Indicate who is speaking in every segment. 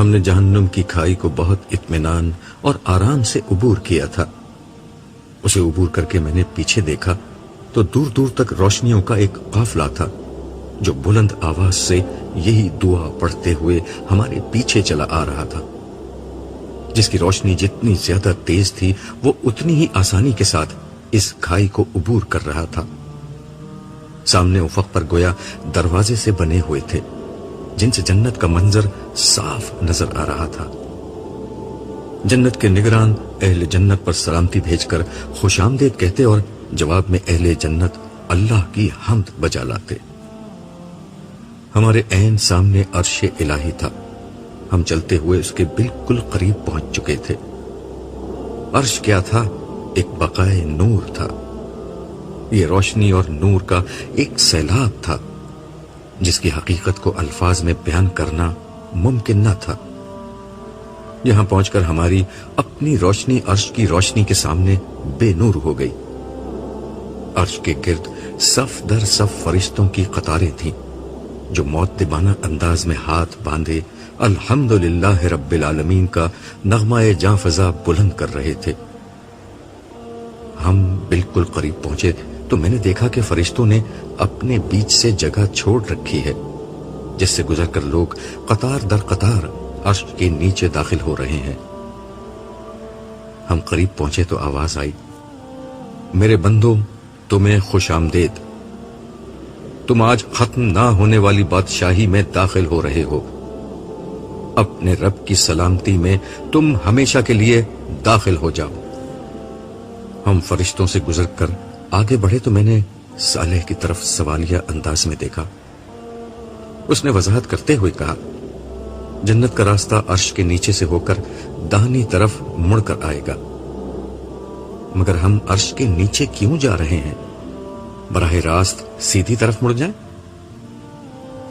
Speaker 1: ہم نے جہنم کی کھائی کو بہت اطمینان اور آرام سے عبور کیا تھا۔ اسے عبور کر کے میں نے پیچھے دیکھا تو دور دور تک روشنیوں کا ایک قافلہ تھا جو بلند آواز سے یہی دعا پڑھتے ہوئے ہمارے پیچھے چلا آ رہا تھا۔ جس کی روشنی جتنی زیادہ تیز تھی وہ اتنی ہی آسانی کے ساتھ اس کھائی کو عبور کر رہا تھا۔ سامنے افق پر گویا دروازے سے بنے ہوئے تھے جن سے جنت کا منظر صاف نظر آ رہا تھا۔ جنت کے نگران اہل جنت پر سلامتی بھیج کر خوش آمدید کہتے اور جواب میں اہل جنت اللہ کی حمد بجا لاتے۔ ہمارے عین سامنے عرش الہی تھا۔ ہم چلتے ہوئے اس کے بالکل قریب پہنچ چکے تھے۔ عرش کیا تھا؟ ایک بقائے نور تھا۔ یہ روشنی اور نور کا ایک سیلاب تھا جس کی حقیقت کو الفاظ میں بیان کرنا ممکن نہ تھا۔ یہاں پہنچ کر ہماری اپنی روشنی عرش کی روشنی کے سامنے بے نور ہو گئی۔ عرش کے گرد صف در صف فرشتوں کی قطاریں تھیں جو مؤدبانہ انداز میں ہاتھ باندھے الحمدللہ رب العالمین کا نغمہ جاں فضا بلند کر رہے تھے۔ ہم بالکل قریب پہنچے تو میں نے دیکھا کہ فرشتوں نے اپنے بیچ سے جگہ چھوڑ رکھی ہے جس سے گزر کر لوگ قطار در قطار عرش کے نیچے داخل ہو رہے ہیں۔ ہم قریب پہنچے تو آواز آئی، میرے بندوں تمہیں خوش آمدید، تم آج ختم نہ ہونے والی بادشاہی میں داخل ہو رہے ہو، اپنے رب کی سلامتی میں تم ہمیشہ کے لیے داخل ہو جاؤ۔ ہم فرشتوں سے گزر کر آگے بڑھے تو میں نے صالح کی طرف سوالیہ انداز میں دیکھا۔ اس نے وضاحت کرتے ہوئے کہا، جنت کا راستہ عرش کے نیچے سے ہو کر داہنی طرف مڑ کر آئے گا۔ مگر ہم عرش کے نیچے کیوں جا رہے ہیں؟ براہ راست سیدھی طرف مڑ جائیں؟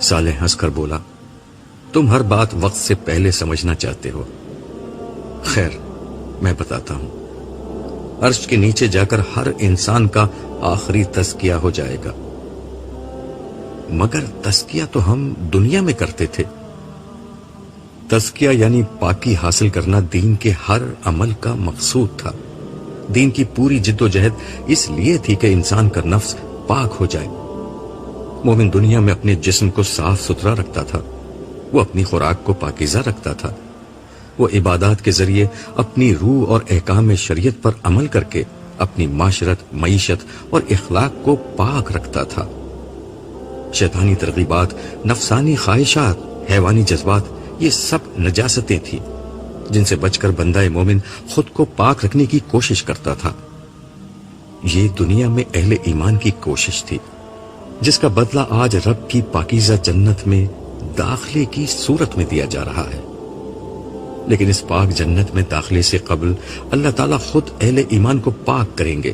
Speaker 1: صالح ہنس کر بولا، تم ہر بات وقت سے پہلے سمجھنا چاہتے ہو۔ خیر میں بتاتا ہوں، عرش کے نیچے جا کر ہر انسان کا آخری تزکیہ ہو جائے گا۔ مگر تزکیہ تو ہم دنیا میں کرتے تھے۔ تزکیہ یعنی پاکی حاصل کرنا دین کے ہر عمل کا مقصود تھا۔ دین کی پوری جد و جہد اس لیے تھی کہ انسان کا نفس پاک ہو جائے۔ مومن دنیا میں اپنے جسم کو صاف ستھرا رکھتا تھا، وہ اپنی خوراک کو پاکیزہ رکھتا تھا، وہ عبادات کے ذریعے اپنی روح اور احکام شریعت پر عمل کر کے اپنی معاشرت، معیشت اور اخلاق کو پاک رکھتا تھا۔ شیطانی ترغیبات، نفسانی خواہشات، حیوانی جذبات، یہ سب نجاستیں تھیں جن سے بچ کر بندہ مومن خود کو پاک رکھنے کی کوشش کرتا تھا۔ یہ دنیا میں اہل ایمان کی کوشش تھی جس کا بدلہ آج رب کی پاکیزہ جنت میں داخلے کی صورت میں دیا جا رہا ہے۔ لیکن اس پاک جنت میں داخلے سے قبل اللہ تعالیٰ خود اہل ایمان کو پاک کریں گے،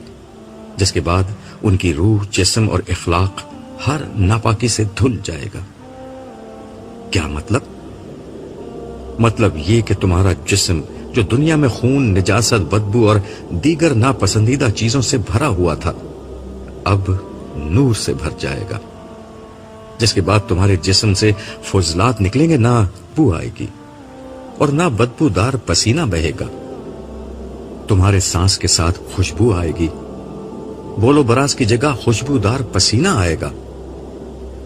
Speaker 1: جس کے بعد ان کی روح، جسم اور اخلاق ہر ناپاکی سے دھل جائے گا۔ کیا مطلب؟ مطلب یہ کہ تمہارا جسم جو دنیا میں خون، نجاست، بدبو اور دیگر ناپسندیدہ چیزوں سے بھرا ہوا تھا اب نور سے بھر جائے گا، جس کے بعد تمہارے جسم سے فضلات نکلیں گے، نہ بو آئے گی اور نہ بدبو دار پسینہ بہے گا۔ تمہارے سانس کے ساتھ خوشبو آئے گی، بولو براز کی جگہ خوشبودار پسینہ آئے گا۔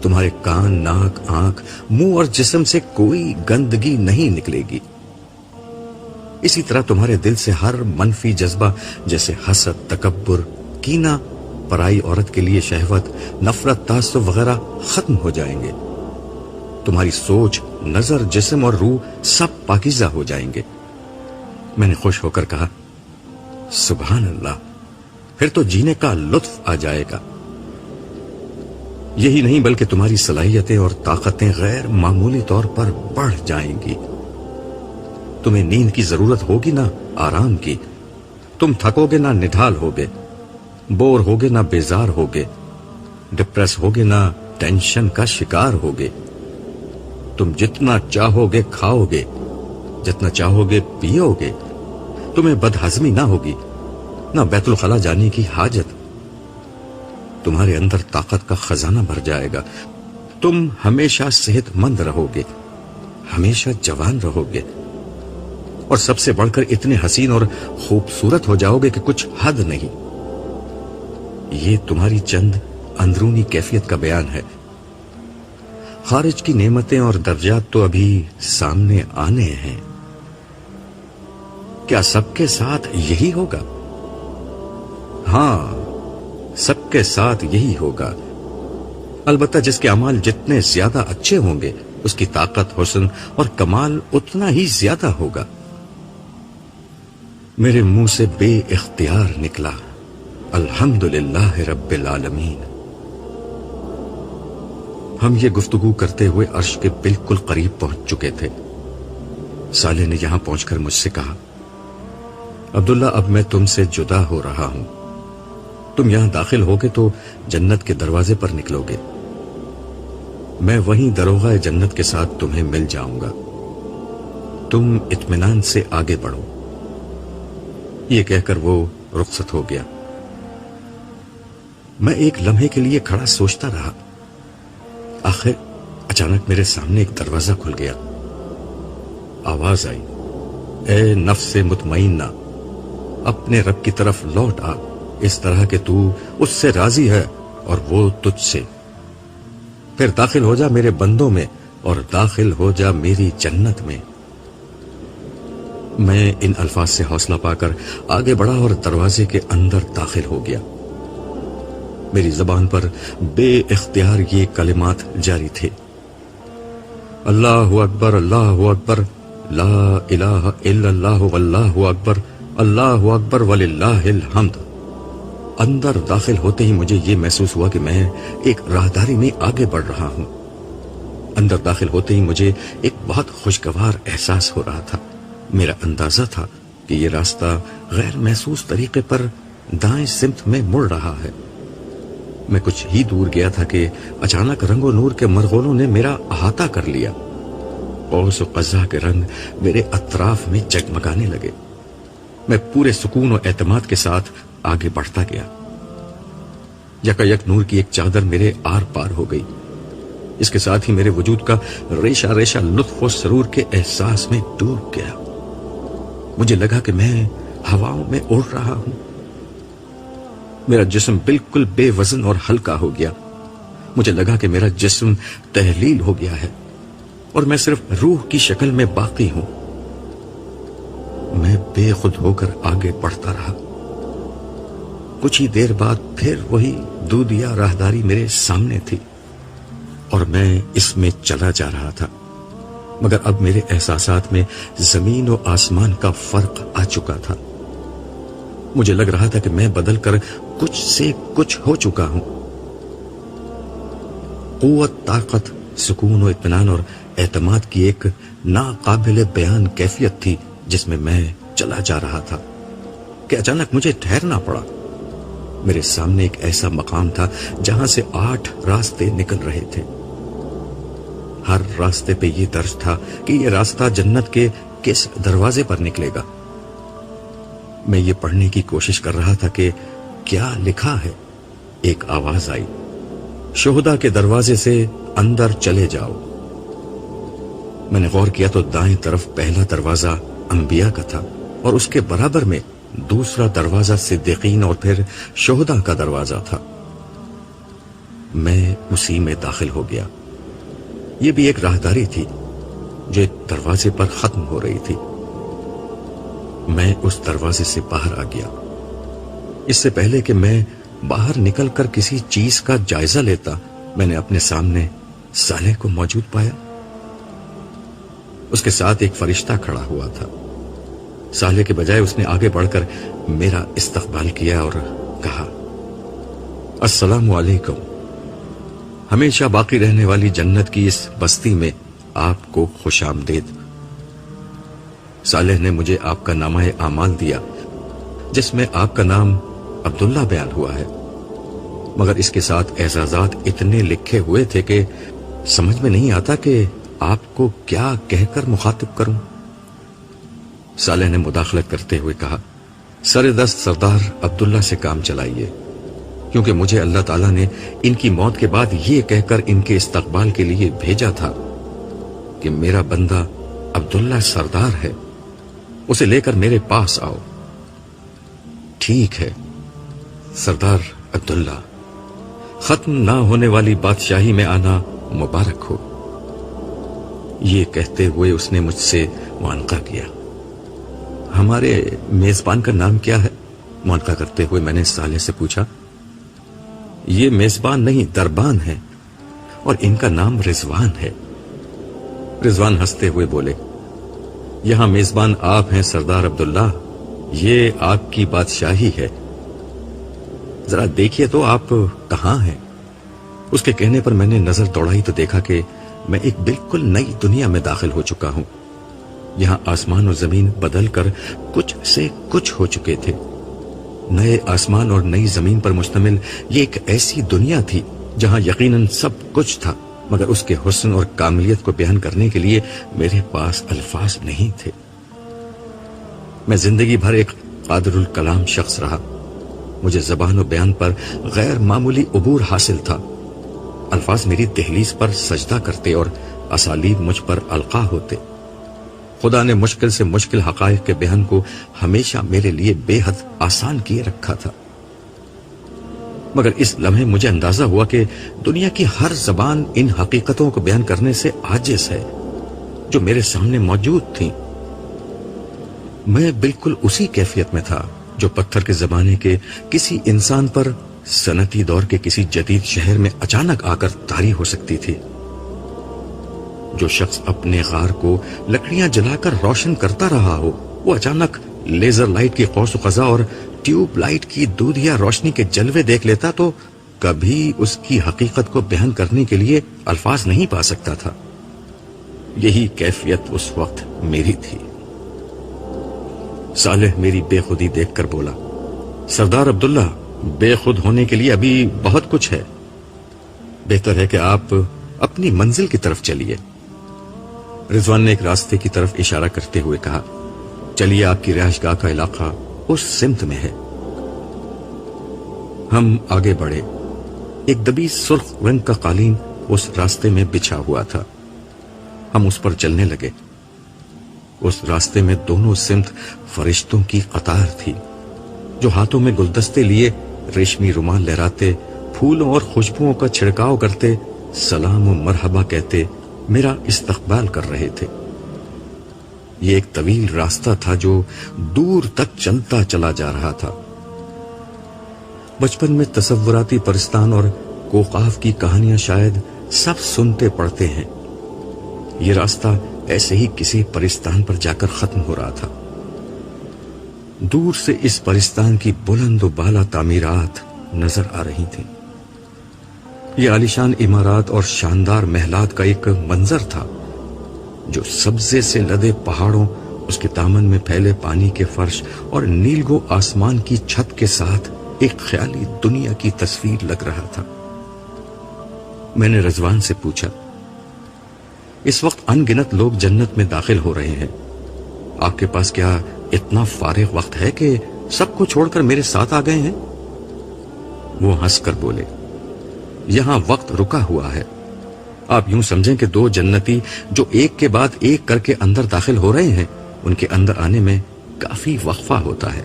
Speaker 1: تمہارے کان، ناک، آنکھ، منہ اور جسم سے کوئی گندگی نہیں نکلے گی۔ اسی طرح تمہارے دل سے ہر منفی جذبہ جیسے حسد، تکبر، کینہ، پرائی عورت کے لیے شہوت، نفرت، تعصب وغیرہ ختم ہو جائیں گے۔ تمہاری سوچ، نظر، جسم اور روح سب پاکیزہ ہو جائیں گے۔ میں نے خوش ہو کر کہا، سبحان اللہ، پھر تو جینے کا لطف آ جائے گا۔ یہی نہیں بلکہ تمہاری صلاحیتیں اور طاقتیں غیر معمولی طور پر بڑھ جائیں گی۔ تمہیں نیند کی ضرورت ہوگی نہ آرام کی، تم تھکو گے نہ نڈھال ہوگے، بور ہوگے نہ بیزار ہوگے، ڈپریس ہوگے نہ ٹینشن کا شکار ہوگے۔ تم جتنا چاہو گے کھاؤ گے، جتنا چاہو گے پیو گے، تمہیں بد ہضمی نہ ہوگی، نہ بیت الخلا جانے کی حاجت۔ تمہارے اندر طاقت کا خزانہ بھر جائے گا، تم ہمیشہ صحت مند رہو گے، ہمیشہ جوان رہو گے اور سب سے بڑھ کر اتنے حسین اور خوبصورت ہو جاؤ گے کہ کچھ حد نہیں۔ یہ تمہاری چند اندرونی کیفیت کا بیان ہے، خارج کی نعمتیں اور درجات تو ابھی سامنے آنے ہیں۔ کیا سب کے ساتھ یہی ہوگا؟ ہاں، سب کے ساتھ یہی ہوگا، البتہ جس کے اعمال جتنے زیادہ اچھے ہوں گے اس کی طاقت، حسن اور کمال اتنا ہی زیادہ ہوگا۔ میرے منہ سے بے اختیار نکلا، الحمدللہ رب العالمین۔ ہم یہ گفتگو کرتے ہوئے عرش کے بالکل قریب پہنچ چکے تھے۔ صالح نے یہاں پہنچ کر مجھ سے کہا، عبداللہ اب میں تم سے جدا ہو رہا ہوں، تم یہاں داخل ہوگے تو جنت کے دروازے پر نکلو گے، میں وہیں دروغہ جنت کے ساتھ تمہیں مل جاؤں گا، تم اطمینان سے آگے بڑھو۔ یہ کہہ کر وہ رخصت ہو گیا۔ میں ایک لمحے کے لیے کھڑا سوچتا رہا، آخر اچانک میرے سامنے ایک دروازہ کھل گیا، آواز آئی، اے نفس مطمئنہ، اپنے رب کی طرف لوٹ آ، اس طرح کہ تو اس سے راضی ہے اور وہ تجھ سے، پھر داخل ہو جا میرے بندوں میں اور داخل ہو جا میری جنت میں۔ میں ان الفاظ سے حوصلہ پا کر آگے بڑھا اور دروازے کے اندر داخل ہو گیا۔ میری زبان پر بے اختیار یہ کلمات جاری تھے، اللہ اکبر، اللہ اکبر، لا الہ الا اللہ، واللہ اکبر، اللہ اکبر وللہ الحمد۔ اندر داخل ہوتے ہی مجھے یہ محسوس ہوا کہ میں ایک راہداری میں آگے بڑھ رہا ہوں۔ اندر داخل ہوتے ہی مجھے ایک بہت خوشگوار احساس ہو رہا تھا۔ میرا اندازہ تھا کہ یہ راستہ غیر محسوس طریقے پر دائیں سمت میں مڑ رہا ہے۔ میں کچھ ہی دور گیا تھا کہ اچانک رنگ و نور کے مرغولوں نے میرا احاطہ کر لیا، قوس و قزح کے رنگ میرے اطراف میں جگمگانے لگے۔ میں پورے سکون و اعتماد کے ساتھ آگے بڑھتا گیا۔ یکا یک نور کی ایک چادر میرے آر پار ہو گئی، اس کے ساتھ ہی میرے وجود کا ریشہ ریشہ لطف و سرور کے احساس میں ڈوب گیا۔ مجھے لگا کہ میں ہواؤں میں اڑ رہا ہوں، میرا جسم بالکل بے وزن اور ہلکا ہو گیا۔ مجھے لگا کہ میرا جسم تحلیل ہو گیا ہے اور میں صرف روح کی شکل میں باقی ہوں۔ میں بے خود ہو کر آگے بڑھتا رہا۔ کچھ ہی دیر بعد پھر وہی دودھیا راہداری میرے سامنے تھی اور میں اس میں چلا جا رہا تھا، مگر اب میرے احساسات میں زمین و آسمان کا فرق آ چکا تھا۔ مجھے لگ رہا تھا کہ میں بدل کر کچھ سے کچھ ہو چکا ہوں۔ قوت، طاقت، سکون و اطمینان اور اعتماد کی ایک ناقابل بیان کیفیت تھی جس میں چلا جا رہا تھا کہ اچانک مجھے ٹھہرنا پڑا۔ میرے سامنے ایک ایسا مقام تھا جہاں سے 8 راستے نکل رہے تھے۔ ہر راستے پہ یہ درج تھا کہ یہ راستہ جنت کے کس دروازے پر نکلے گا۔ میں یہ پڑھنے کی کوشش کر رہا تھا کہ کیا لکھا ہے۔ ایک آواز آئی، شہداء کے دروازے سے اندر چلے جاؤ۔ میں نے غور کیا تو دائیں طرف پہلا دروازہ انبیاء کا تھا اور اس کے برابر میں دوسرا دروازہ صدیقین اور پھر شہداء کا دروازہ تھا۔ میں اسی میں داخل ہو گیا۔ یہ بھی ایک راہداری تھی جو ایک دروازے پر ختم ہو رہی تھی۔ میں اس دروازے سے باہر آ گیا۔ اس سے پہلے کہ میں باہر نکل کر کسی چیز کا جائزہ لیتا، میں نے اپنے سامنے صالح کو موجود پایا۔ اس کے ساتھ ایک فرشتہ کھڑا ہوا تھا۔ صالح کے بجائے اس نے آگے بڑھ کر میرا استقبال کیا اور کہا، السلام علیکم، ہمیشہ باقی رہنے والی جنت کی اس بستی میں آپ کو خوش آمدید۔ صالح نے مجھے آپ کا نامہ اعمال دیا جس میں آپ کا نام عبداللہ بیان ہوا ہے، مگر اس کے ساتھ اعزازات اتنے لکھے ہوئے تھے کہ سمجھ میں نہیں آتا کہ آپ کو کیا کہہ کر مخاطب کروں۔ صالح نے مداخلت کرتے ہوئے کہا، سر دست سردار عبداللہ سے کام چلائیے، کیونکہ مجھے اللہ تعالیٰ نے ان کی موت کے بعد یہ کہہ کر ان کے استقبال کے لیے بھیجا تھا کہ میرا بندہ عبداللہ سردار ہے، اسے لے کر میرے پاس آؤ۔ ٹھیک ہے سردار عبداللہ، ختم نہ ہونے والی بادشاہی میں آنا مبارک ہو۔ یہ کہتے ہوئے اس نے مجھ سے معانقہ کیا۔ ہمارے میزبان کا نام کیا ہے؟ معانقہ کرتے ہوئے میں نے صالح سے پوچھا۔ یہ میزبان نہیں، دربان ہے، اور ان کا نام رضوان ہے۔ رضوان ہنستے ہوئے بولے، یہاں میزبان آپ ہیں سردار عبداللہ، یہ آپ کی بادشاہی ہے، ذرا دیکھیے تو آپ کہاں ہیں؟ اس کے کہنے پر میں نے نظر دوڑائی تو دیکھا کہ میں ایک بالکل نئی دنیا میں داخل ہو چکا ہوں۔ یہاں آسمان و زمین بدل کر کچھ سے کچھ ہو چکے تھے۔ نئے آسمان اور نئی زمین پر مشتمل یہ ایک ایسی دنیا تھی جہاں یقیناً سب کچھ تھا، مگر اس کے حسن اور کاملیت کو بیان کرنے کے لیے میرے پاس الفاظ نہیں تھے۔ میں زندگی بھر ایک قادر الکلام شخص رہا، مجھے زبان و بیان پر غیر معمولی عبور حاصل تھا۔ الفاظ میری دہلیز پر سجدہ کرتے اور اسالیب مجھ پر القا ہوتے۔ خدا نے مشکل سے مشکل حقائق کے بیان کو ہمیشہ میرے لیے بے حد آسان کیے رکھا تھا، مگر اس لمحے مجھے اندازہ ہوا کہ دنیا کی ہر زبان ان حقیقتوں کو بیان کرنے سے عاجز ہے جو میرے سامنے موجود تھیں۔ میں بالکل اسی کیفیت میں تھا جو پتھر کے زمانے کے کسی انسان پر صنعتی دور کے کسی جدید شہر میں اچانک آ کر طاری ہو سکتی تھی۔ جو شخص اپنے غار کو لکڑیاں جلا کر روشن کرتا رہا ہو، وہ اچانک لیزر لائٹ کی قوس و قزح اور ٹیوب لائٹ کی دودھیا روشنی کے جلوے دیکھ لیتا تو کبھی اس کی حقیقت کو بیان کرنے کے لیے الفاظ نہیں پا سکتا تھا۔ یہی کیفیت اس وقت میری تھی۔ صالح میری بے خودی دیکھ کر بولا، سردار عبداللہ، بے خود ہونے کے لیے ابھی بہت کچھ ہے، بہتر ہے کہ آپ اپنی منزل کی طرف چلیے۔ رضوان نے ایک راستے کی طرف اشارہ کرتے ہوئے کہا، چلیے، آپ کی رہائش گاہ کا علاقہ اس سمت میں ہے۔ ہم آگے بڑھے۔ ایک دبی سرخ رنگ کا قالین اس راستے میں بچھا ہوا تھا۔ ہم اس پر چلنے لگے۔ اس راستے میں دونوں سمت فرشتوں کی قطار تھی جو ہاتھوں میں گلدستے لیے، ریشمی رومال لہراتے، پھولوں اور خوشبوؤں کا چھڑکاؤ کرتے، سلام و مرحبا کہتے میرا استقبال کر رہے تھے۔ یہ ایک طویل راستہ تھا جو دور تک چلتا چلا جا رہا تھا۔ بچپن میں تصوراتی پرستان اور کوقاف کی کہانیاں شاید سب سنتے پڑھتے ہیں۔ یہ راستہ ایسے ہی کسی پرستان پر جا کر ختم ہو رہا تھا۔ دور سے اس پرستان کی بلند و بالا تعمیرات نظر آ رہی تھیں۔ یہ عالیشان عمارات اور شاندار محلات کا ایک منظر تھا جو سبزے سے لدے پہاڑوں، اس کے دامن میں پھیلے پانی کے فرش اور نیلگو آسمان کی چھت کے ساتھ ایک خیالی دنیا کی تصویر لگ رہا تھا۔ میں نے رضوان سے پوچھا، اس وقت ان گنت لوگ جنت میں داخل ہو رہے ہیں، آپ کے پاس کیا اتنا فارغ وقت ہے کہ سب کو چھوڑ کر میرے ساتھ آ گئے ہیں؟ وہ ہنس کر بولے، یہاں وقت رکا ہوا ہے، آپ یوں سمجھیں کہ دو جنتی جو ایک کے بعد ایک کر کے اندر داخل ہو رہے ہیں، ان کے اندر آنے میں کافی وقفہ ہوتا ہے،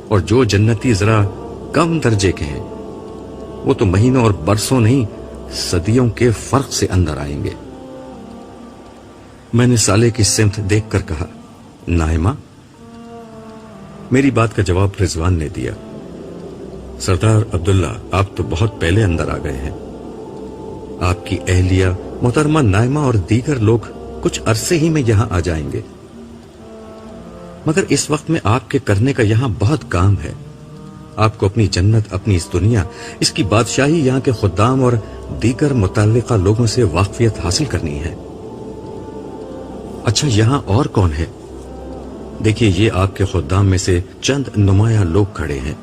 Speaker 1: اور جو جنتی ذرا کم درجے کے ہیں وہ تو مہینوں اور برسوں نہیں، صدیوں کے فرق سے اندر آئیں گے۔ میں نے صالح کی سمت دیکھ کر کہا، نائمہ؟ میری بات کا جواب رضوان نے دیا، سردار عبداللہ، آپ تو بہت پہلے اندر آ گئے ہیں، آپ کی اہلیہ محترمہ نائمہ اور دیگر لوگ کچھ عرصے ہی میں یہاں آ جائیں گے، مگر اس وقت میں آپ کے کرنے کا یہاں بہت کام ہے۔ آپ کو اپنی جنت، اپنی اس دنیا، اس کی بادشاہی، یہاں کے خدام اور دیگر متعلقہ لوگوں سے واقفیت حاصل کرنی ہے۔ اچھا، یہاں اور کون ہے؟ دیکھیے، یہ آپ کے خدام میں سے چند نمایاں لوگ کھڑے ہیں۔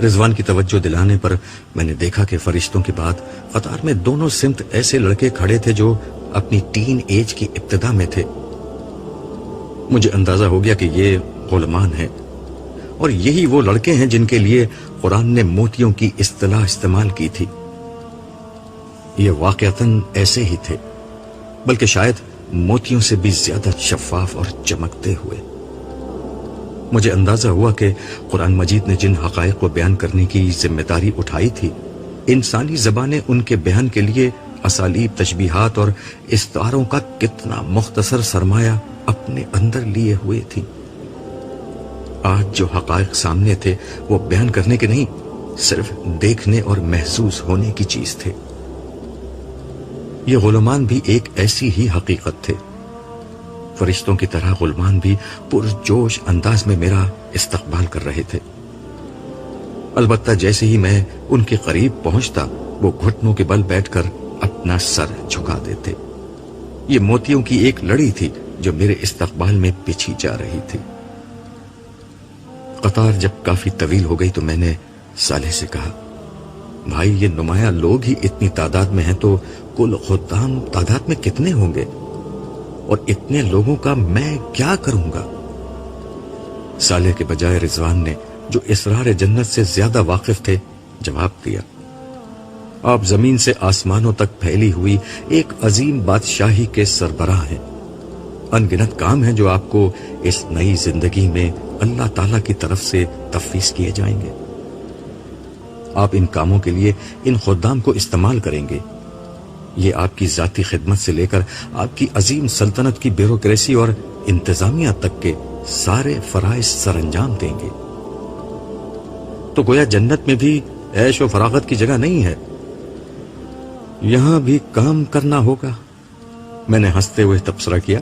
Speaker 1: رضوان کی توجہ دلانے پر میں نے دیکھا کہ فرشتوں کے بعد قطار میں دونوں سمت ایسے لڑکے کھڑے تھے جو اپنی ٹین ایج کی ابتدا میں تھے۔ مجھے اندازہ ہو گیا کہ یہ غلامان ہیں، اور یہی وہ لڑکے ہیں جن کے لیے قرآن نے موتیوں کی اصطلاح استعمال کی تھی۔ یہ واقعتاً ایسے ہی تھے۔ بلکہ شاید موتیوں سے بھی زیادہ شفاف اور چمکتے ہوئے۔ مجھے اندازہ ہوا کہ قرآن مجید نے جن حقائق کو بیان کرنے کی ذمہ داری اٹھائی تھی، انسانی زبانیں ان کے بیان کے لیے اسالیب، تشبیہات اور استعاروں کا کتنا مختصر سرمایہ اپنے اندر لیے ہوئے تھی۔ آج جو حقائق سامنے تھے وہ بیان کرنے کے نہیں، صرف دیکھنے اور محسوس ہونے کی چیز تھے۔ یہ غلامان بھی ایک ایسی ہی حقیقت تھے۔ فرشتوں کی طرح غلامان بھی پرجوش انداز میں میرا استقبال کر رہے تھے۔ البتہ جیسے ہی میں ان کے قریب پہنچتا، وہ گھٹنوں کے بل بیٹھ کر اپنا سر جھکا دیتے۔ یہ موتیوں کی ایک لڑی تھی جو میرے استقبال میں بچھی جا رہی تھی۔ قطار جب کافی طویل ہو گئی تو میں نے صالح سے کہا، بھائی یہ نمایاں لوگ ہی اتنی تعداد میں ہیں تو کل خدام تعداد میں کتنے ہوں گے؟ اور اتنے لوگوں کا میں کیا کروں گا؟ صالح کے بجائے رضوان نے، جو اسرار جنت سے زیادہ واقف تھے، جواب دیا، آپ زمین سے آسمانوں تک پھیلی ہوئی ایک عظیم بادشاہی کے سربراہ ہیں۔ ان گنت کام ہیں جو آپ کو اس نئی زندگی میں اللہ تعالی کی طرف سے تفویض کیے جائیں گے۔ آپ ان کاموں کے لیے ان خدام کو استعمال کریں گے۔ یہ آپ کی ذاتی خدمت سے لے کر آپ کی عظیم سلطنت کی بیوروکریسی اور انتظامیہ تک کے سارے فرائض سر انجام دیں گے۔ تو گویا جنت میں بھی عیش و فراغت کی جگہ نہیں ہے، یہاں بھی کام کرنا ہوگا۔ میں نے ہنستے ہوئے تبصرہ کیا،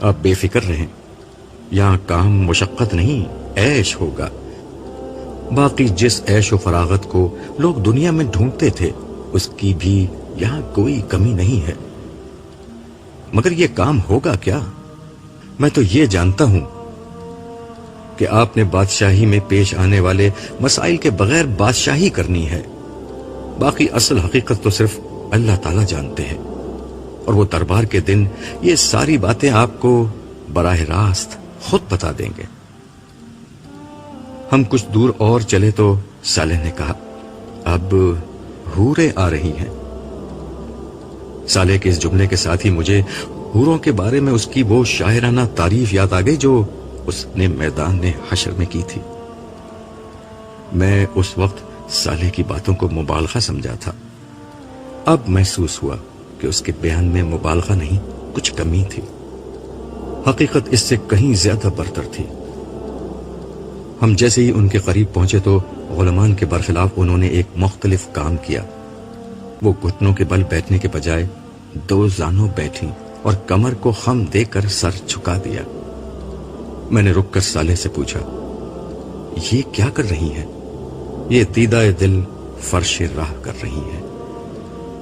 Speaker 1: آپ بے فکر رہیں، یہاں کام مشقت نہیں، عیش ہوگا۔ باقی جس عیش و فراغت کو لوگ دنیا میں ڈھونڈتے تھے اس کی بھی یہاں کوئی کمی نہیں ہے۔ مگر یہ کام ہوگا کیا؟ میں تو یہ جانتا ہوں کہ آپ نے بادشاہی میں پیش آنے والے مسائل کے بغیر بادشاہی کرنی ہے۔ باقی اصل حقیقت تو صرف اللہ تعالیٰ جانتے ہیں، اور وہ دربار کے دن یہ ساری باتیں آپ کو براہ راست خود بتا دیں گے۔ ہم کچھ دور اور چلے تو صالح نے کہا، اب حوریں آ رہی ہیں۔ صالح کے اس جملے کے ساتھ ہی مجھے حوروں کے بارے میں اس کی وہ شاعرانہ تعریف یاد آ گئی جو اس نے میدان حشر میں کی تھی۔ میں اس وقت صالح کی باتوں کو مبالغہ سمجھا تھا، اب محسوس ہوا کہ اس کے بیان میں مبالغہ نہیں، کچھ کمی تھی۔ حقیقت اس سے کہیں زیادہ برتر تھی۔ ہم جیسے ہی ان کے قریب پہنچے تو غلامان کے برخلاف انہوں نے ایک مختلف کام کیا۔ وہ گھٹنوں کے بل بیٹھنے کے بجائے دو زانوں بیٹھی اور کمر کو خم دے کر سر جھکا دیا۔ میں نے رک کر صالح سے پوچھا، یہ کیا کر رہی ہیں؟ یہ دیدہ دل فرش راہ کر رہی ہیں،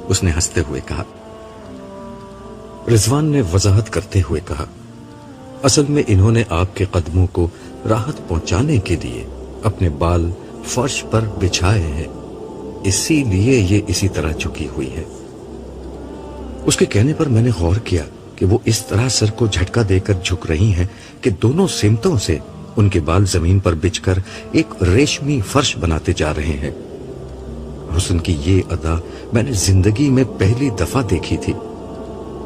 Speaker 1: اس نے ہنستے ہوئے کہا۔ رضوان نے وضاحت کرتے ہوئے کہا، اصل میں انہوں نے آپ کے قدموں کو راحت پہنچانے کے لیے اپنے بال فرش پر بچھائے ہیں، اسی لیے یہ اسی طرح جھکی ہوئی ہے۔ اس کے کہنے پر میں نے غور کیا کہ وہ اس طرح سر کو جھٹکا دے کر جھک رہی ہیں کہ دونوں سمتوں سے ان کے بال زمین پر بچھ کر ایک ریشمی فرش بناتے جا رہے ہیں۔ حسن کی یہ ادا میں نے زندگی میں پہلی دفعہ دیکھی تھی۔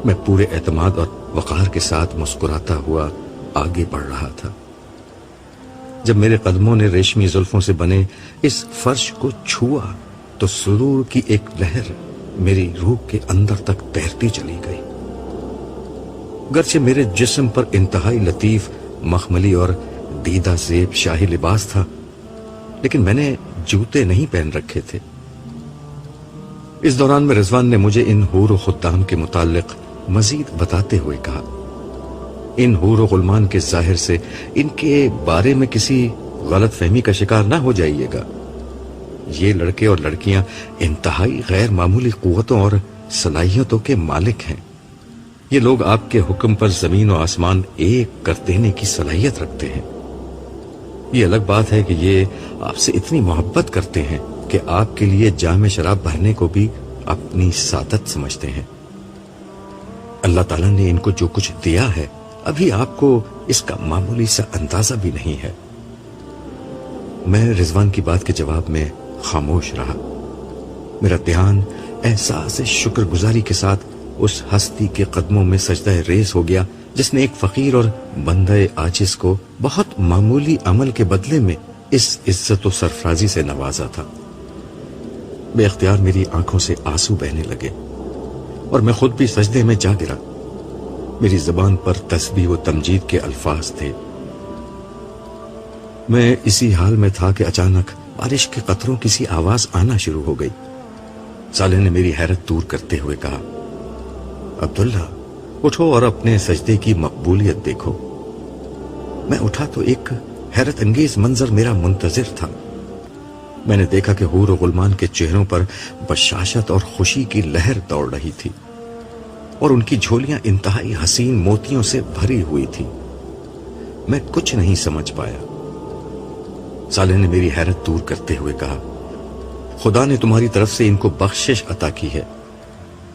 Speaker 1: میں پورے اعتماد اور وقار کے ساتھ مسکراتا ہوا آگے بڑھ رہا تھا۔ جب میرے قدموں نے ریشمی زلفوں سے بنے اس فرش کو چھوا تو سرور کی ایک لہر میری روح کے اندر تک تیرتی چلی گئی۔ گرچہ میرے جسم پر انتہائی لطیف مخملی اور دیدہ زیب شاہی لباس تھا، لیکن میں نے جوتے نہیں پہن رکھے تھے۔ اس دوران میں رضوان نے مجھے ان حور و خدام کے متعلق مزید بتاتے ہوئے کہا، ان حور و غلمان کے ظاہر سے ان کے بارے میں کسی غلط فہمی کا شکار نہ ہو جائیے گا۔ یہ لڑکے اور لڑکیاں انتہائی غیر معمولی قوتوں اور صلاحیتوں کے مالک ہیں۔ یہ لوگ آپ کے حکم پر زمین و آسمان ایک کر دینے کی صلاحیت رکھتے ہیں۔ یہ الگ بات ہے کہ یہ آپ سے اتنی محبت کرتے ہیں کہ آپ کے لیے جام شراب بھرنے کو بھی اپنی سعادت سمجھتے ہیں۔ اللہ تعالیٰ نے ان کو جو کچھ دیا ہے ابھی آپ کو اس کا معمولی سا اندازہ بھی نہیں ہے۔ میں رضوان کی بات کے جواب میں خاموش رہا۔ میرا دھیان احساس شکر گزاری کے ساتھ اس ہستی کے قدموں میں سجدہ ریز ہو گیا جس نے ایک فقیر اور بندہ عاجز کو بہت معمولی عمل کے بدلے میں اس عزت و سرفرازی سے نوازا تھا۔ بے اختیار میری آنکھوں سے آنسو بہنے لگے اور میں خود بھی سجدے میں جا گرا۔ میری زبان پر تسبیح و تمجید کے الفاظ تھے۔ میں اسی حال میں تھا کہ اچانک بارش کے قطروں کی سی آواز آنا شروع ہو گئی۔ صالح نے میری حیرت دور کرتے ہوئے کہا، عبداللہ اٹھو اور اپنے سجدے کی مقبولیت دیکھو۔ میں اٹھا تو ایک حیرت انگیز منظر میرا منتظر تھا۔ میں نے دیکھا کہ حور و غلمان کے چہروں پر بشاشت اور خوشی کی لہر دوڑ رہی تھی اور ان کی جھولیاں انتہائی حسین موتیوں سے بھری ہوئی تھی۔ میں کچھ نہیں سمجھ پایا۔ صالح نے میری حیرت دور کرتے ہوئے کہا، خدا نے تمہاری طرف سے ان کو بخشش عطا کی ہے۔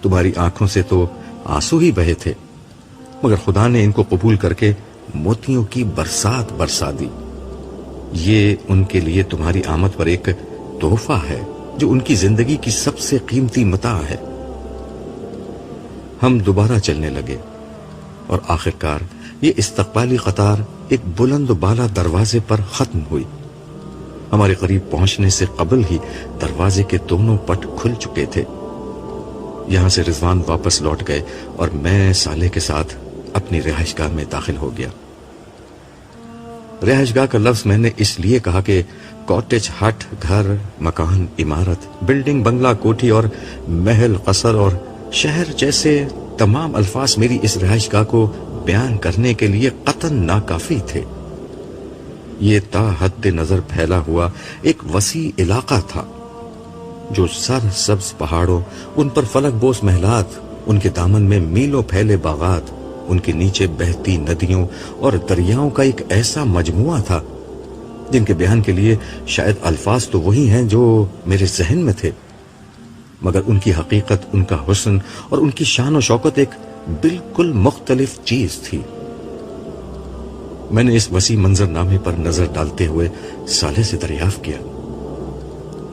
Speaker 1: تمہاری آنکھوں سے تو آنسو ہی بہے تھے، مگر خدا نے ان کو قبول کر کے موتیوں کی برسات برسا دی۔ یہ ان کے لیے تمہاری آمد پر ایک تحفہ ہے جو ان کی زندگی کی سب سے قیمتی متاع ہے۔ ہم دوبارہ چلنے لگے اور آخرکار یہ استقبالی قطار ایک بلند و بالا دروازے پر ختم ہوئی۔ ہمارے قریب پہنچنے سے قبل ہی دروازے کے دونوں پٹ کھل چکے تھے۔ یہاں سے رضوان واپس لوٹ گئے اور میں صالح کے ساتھ اپنی رہائش گاہ میں داخل ہو گیا۔ رہائش گاہ کا لفظ میں نے اس لیے کہا کہ کاٹیج ہٹ، گھر، مکان، عمارت، بلڈنگ، بنگلہ، کوٹھی اور محل، قصر اور شہر جیسے تمام الفاظ میری اس رہائش گاہ کو بیان کرنے کے لیے قطعاً ناکافی تھے۔ یہ تا حد نظر پھیلا ہوا ایک وسیع علاقہ تھا جو سر سبز پہاڑوں، ان پر فلک بوس محلات، ان کے دامن میں میلوں پھیلے باغات، ان کے نیچے بہتی ندیوں اور دریاؤں کا ایک ایسا مجموعہ تھا جن کے بیان کے لیے شاید الفاظ تو وہی ہیں جو میرے ذہن میں تھے، مگر ان کی حقیقت، ان کا حسن اور ان کی شان و شوکت ایک بالکل مختلف چیز تھی۔ میں نے اس وسیع منظر نامے پر نظر ڈالتے ہوئے صالح سے دریافت کیا،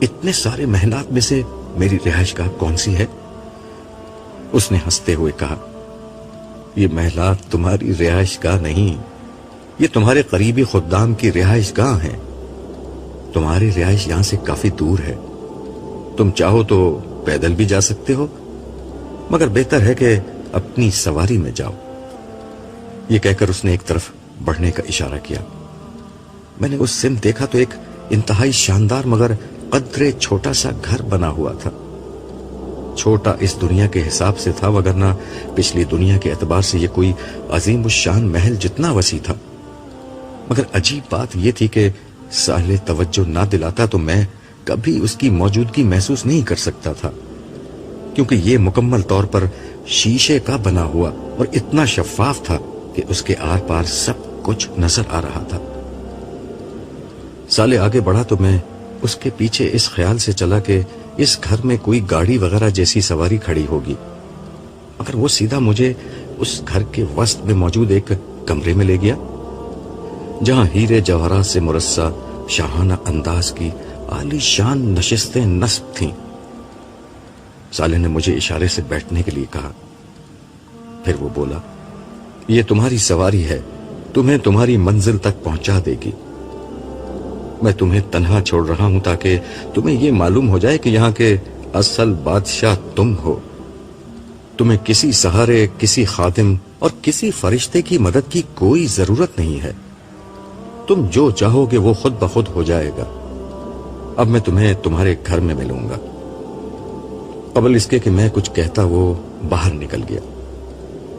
Speaker 1: اتنے سارے محلات میں سے میری رہائش گاہ کون سی ہے؟ اس نے ہنستے ہوئے کہا، یہ محلات تمہاری رہائش گاہ نہیں، یہ تمہارے قریبی خدام کی رہائش گاہ ہے۔ تمہاری رہائش یہاں سے کافی دور ہے، تم چاہو تو پیدل بھی جا سکتے ہو، مگر بہتر ہے کہ اپنی سواری میں جاؤ۔ یہ کہہ کر اس نے ایک طرف بڑھنے کا اشارہ کیا۔ میں نے اس سمت دیکھا تو ایک انتہائی شاندار مگر قدرے چھوٹا سا گھر بنا ہوا تھا۔ چھوٹا اس دنیا کے حساب سے تھا، وگرنہ پچھلی دنیا کے اعتبار سے یہ کوئی عظیم الشان محل جتنا وسیع تھا۔ مگر عجیب بات یہ تھی کہ صالح توجہ نہ دلاتا تو میں کبھی اس کی موجودگی محسوس نہیں کر سکتا تھا، کیونکہ یہ مکمل طور پر شیشے کا بنا ہوا اور اتنا شفاف تھا کہ اس کے آر پار سب کچھ نظر آ رہا تھا۔ صالح آگے بڑھا تو میں اس کے پیچھے اس خیال سے چلا کہ اس گھر میں کوئی گاڑی وغیرہ جیسی سواری کھڑی ہوگی، مگر وہ سیدھا مجھے اس گھر کے وسط میں موجود ایک کمرے میں لے گیا جہاں ہیرے جواہرات سے مرصع شاہانہ انداز کی عالی شان نشستیں نصب تھیں۔ صالح نے مجھے اشارے سے بیٹھنے کے لیے کہا، پھر وہ بولا، یہ تمہاری سواری ہے، تمہیں تمہاری منزل تک پہنچا دے گی۔ میں تمہیں تنہا چھوڑ رہا ہوں تاکہ تمہیں یہ معلوم ہو جائے کہ یہاں کے اصل بادشاہ تم ہو۔ تمہیں کسی سہارے، کسی خادم اور کسی فرشتے کی مدد کی کوئی ضرورت نہیں ہے۔ تم جو چاہو گے وہ خود بخود ہو جائے گا۔ اب میں تمہیں تمہارے گھر میں ملوں گا۔ قبل اس کے کہ میں کچھ کہتا وہ باہر نکل گیا۔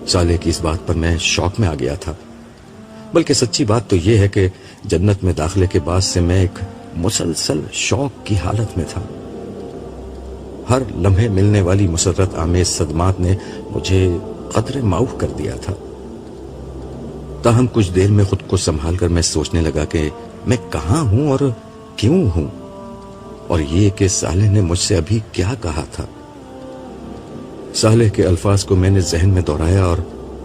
Speaker 1: صالح کی اس بات پر میں شوق میں آ گیا تھا، بلکہ سچی بات تو یہ ہے کہ جنت میں داخلے کے بعد سے میں ایک مسلسل شوق کی حالت میں تھا۔ ہر لمحے ملنے والی مسرت آمیز صدمات نے مجھے قدرے معاف کر دیا تھا۔ تاہم کچھ دیر میں خود کو سنبھال کر میں سوچنے لگا کہ میں کہاں ہوں اور کیوں ہوں، اور یہ کہ صالح نے مجھ سے ابھی کیا کہا تھا۔ صالح کے الفاظ کو میں نے ذہن میں دہرایا اور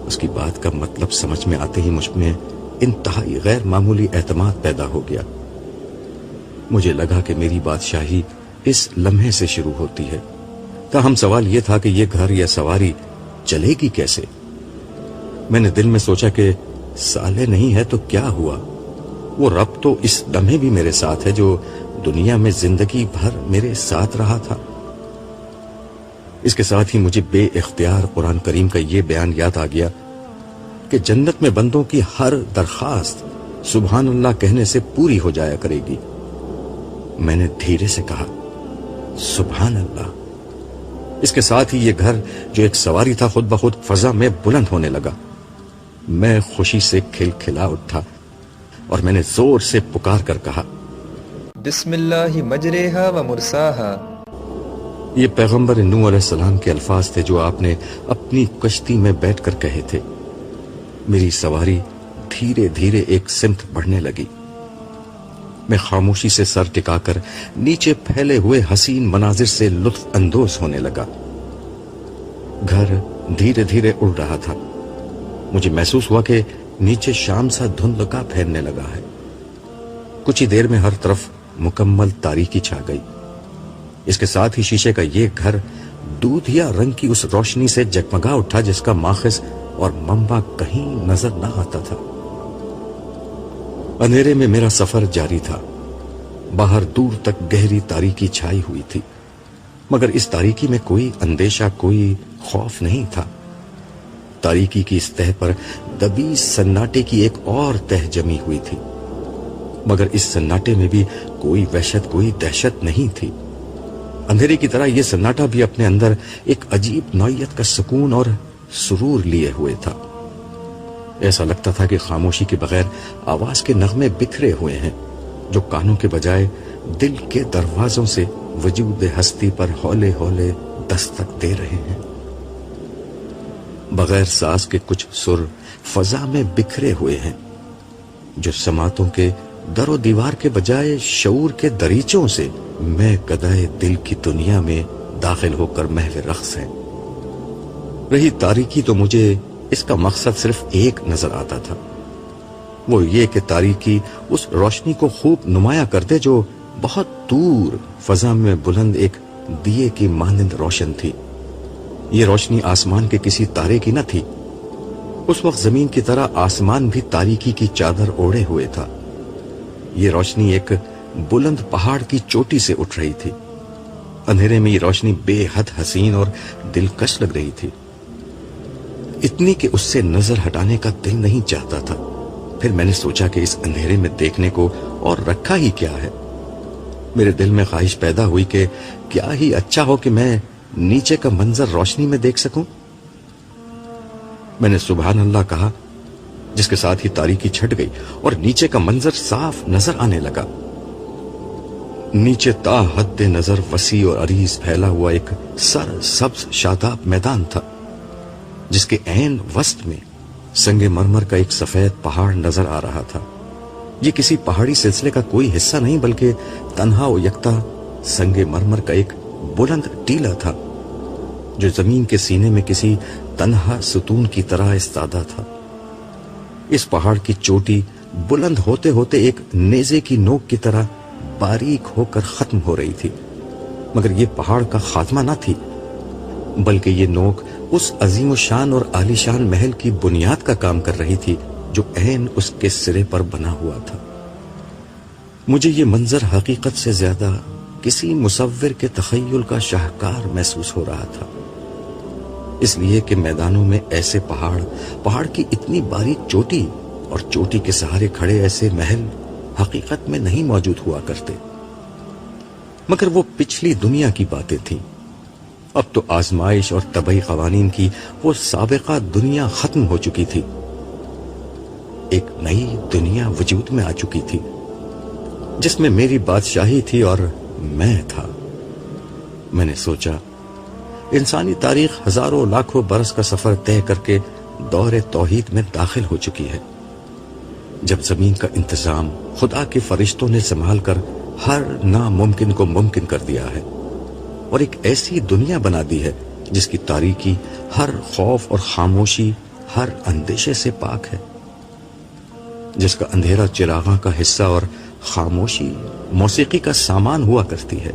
Speaker 1: اس کی بات کا مطلب سمجھ میں آتے ہی مجھ میں انتہائی غیر معمولی اعتماد پیدا ہو گیا۔ مجھے لگا کہ میری بادشاہی اس لمحے سے شروع ہوتی ہے۔ تاہم سوال یہ تھا کہ یہ گھر یا سواری چلے گی کیسے؟ میں نے دل میں سوچا کہ صالح نہیں ہے تو کیا ہوا، وہ رب تو اس لمحے بھی میرے ساتھ ہے جو دنیا میں زندگی بھر میرے ساتھ رہا تھا۔ اس کے ساتھ ہی مجھے بے اختیار قرآن کریم کا یہ بیان یاد آ گیا کہ جنت میں بندوں کی ہر درخواست سبحان اللہ کہنے سے پوری ہو جایا کرے گی۔ میں نے دھیرے سے کہا سبحان اللہ۔ اس کے ساتھ ہی یہ گھر جو ایک سواری تھا خود بخود فضا میں بلند ہونے لگا۔ میں خوشی سے کھلکھلا اٹھا اور میں نے زور سے پکار کر کہا
Speaker 2: بسم اللہ مجریہا و مرساہا۔
Speaker 1: یہ پیغمبر نوح علیہ السلام کے الفاظ تھے جو آپ نے اپنی کشتی میں بیٹھ کر کہے تھے۔ میری سواری دھیرے دھیرے ایک سمت بڑھنے لگی۔ میں خاموشی سے سر ٹکا کر نیچے پھیلے ہوئے حسین مناظر سے لطف اندوز ہونے لگا۔ گھر دھیرے دھیرے اڑ رہا تھا۔ مجھے محسوس ہوا کہ نیچے شام سا دھندلکا پھیلنے لگا ہے۔ کچھ ہی دیر میں ہر طرف مکمل تاریکی چھا گئی۔ اس کے ساتھ ہی شیشے کا یہ گھر دودھیا رنگ کی اس روشنی سے جگمگا اٹھا جس کا ماخذ اور منبع کہیں نظر نہ آتا تھا۔ اندھیرے میں میرا سفر جاری تھا۔ باہر دور تک گہری تاریکی چھائی ہوئی تھی، مگر اس تاریکی میں کوئی اندیشہ، کوئی خوف نہیں تھا۔ تاریکی کی اس تہ پر دبی سناٹے کی ایک اور تہ جمی ہوئی تھی، مگر اس سناٹے میں بھی کوئی وحشت، کوئی دہشت نہیں تھی۔ اندھیرے کی طرح یہ سناٹا بھی اپنے اندر ایک عجیب نوعیت کا سکون اور سرور لیے ہوئے تھا۔ ایسا لگتا تھا کہ خاموشی کے بغیر آواز کے نغمے بکھرے ہوئے ہیں جو کانوں کے بجائے دل کے دروازوں سے وجود ہستی پر ہولے ہولے دستک دے رہے ہیں۔ بغیر ساز کے کچھ سر فضا میں بکھرے ہوئے ہیں جو سماعتوں کے در و دیوار کے بجائے شعور کے دریچوں سے میں گدائے دل کی دنیا میں داخل ہو کر محو رقص ہیں۔ رہی تاریکی تو مجھے اس کا مقصد صرف ایک نظر آتا تھا، وہ یہ کہ تاریکی اس روشنی کو خوب نمایاں کر دے جو بہت دور فضا میں بلند ایک دیے کی مانند روشن تھی۔ یہ روشنی آسمان کے کسی تارے کی نہ تھی۔ اس وقت زمین کی طرح آسمان بھی تاریکی کی چادر اوڑھے ہوئے تھا۔ یہ روشنی ایک بلند پہاڑ کی چوٹی سے اٹھ رہی تھی۔ اندھیرے میں یہ روشنی بے حد حسین اور دلکش لگ رہی تھی، اتنی کہ اس سے نظر ہٹانے کا دل نہیں چاہتا تھا۔ پھر میں نے سوچا کہ اس اندھیرے میں دیکھنے کو اور رکھا ہی کیا ہے۔ میرے دل میں خواہش پیدا ہوئی کہ کیا ہی اچھا ہو کہ میں نیچے کا منظر روشنی میں دیکھ سکوں۔ میں نے سبحان اللہ کہا، جس کے ساتھ ہی تاریکی چھٹ گئی اور نیچے کا منظر صاف نظر آنے لگا۔ نیچے تا حد نظر وسیع اور عریض پھیلا ہوا ایک سر سبز شاداب میدان تھا جس کے عین وسط میں سنگ مرمر کا ایک سفید پہاڑ نظر آ رہا تھا۔ یہ کسی پہاڑی سلسلے کا کوئی حصہ نہیں بلکہ تنہا و یکتا سنگ مرمر کا ایک بلند ٹیلہ تھا جو زمین کے سینے میں کسی تنہا ستون کی طرح ایستادہ تھا۔ اس پہاڑ کی چوٹی بلند ہوتے ہوتے ایک نیزے کی نوک کی طرح باریک ہو کر ختم ہو رہی تھی، مگر یہ پہاڑ کا خاتمہ نہ تھی بلکہ یہ نوک اس عظیم و شان اور عالی شان محل کی بنیاد کا کام کر رہی تھی جو عین اس کے سرے پر بنا ہوا تھا۔ مجھے یہ منظر حقیقت سے زیادہ کسی مصور کے تخیل کا شاہکار محسوس ہو رہا تھا، اس لیے کہ میدانوں میں ایسے پہاڑ کی اتنی باریک چوٹی اور چوٹی کے سہارے کھڑے ایسے محل حقیقت میں نہیں موجود ہوا کرتے۔ مگر وہ پچھلی دنیا کی باتیں تھیں، اب تو آزمائش اور طبعی قوانین کی وہ سابقہ دنیا ختم ہو چکی تھی۔ ایک نئی دنیا وجود میں آ چکی تھی جس میں میری بادشاہی تھی اور میں تھا۔ میں نے سوچا انسانی تاریخ ہزاروں لاکھوں برس کا سفر طے کر کے دور توحید میں داخل ہو چکی ہے، جب زمین کا انتظام خدا کے فرشتوں نے سنبھال کر ہر ناممکن کو ممکن کر دیا ہے اور ایک ایسی دنیا بنا دی ہے جس کی تاریکی ہر خوف اور خاموشی، ہر اندیشے سے پاک ہے، جس کا اندھیرا چراغاں کا حصہ اور خاموشی موسیقی کا سامان ہوا کرتی ہے۔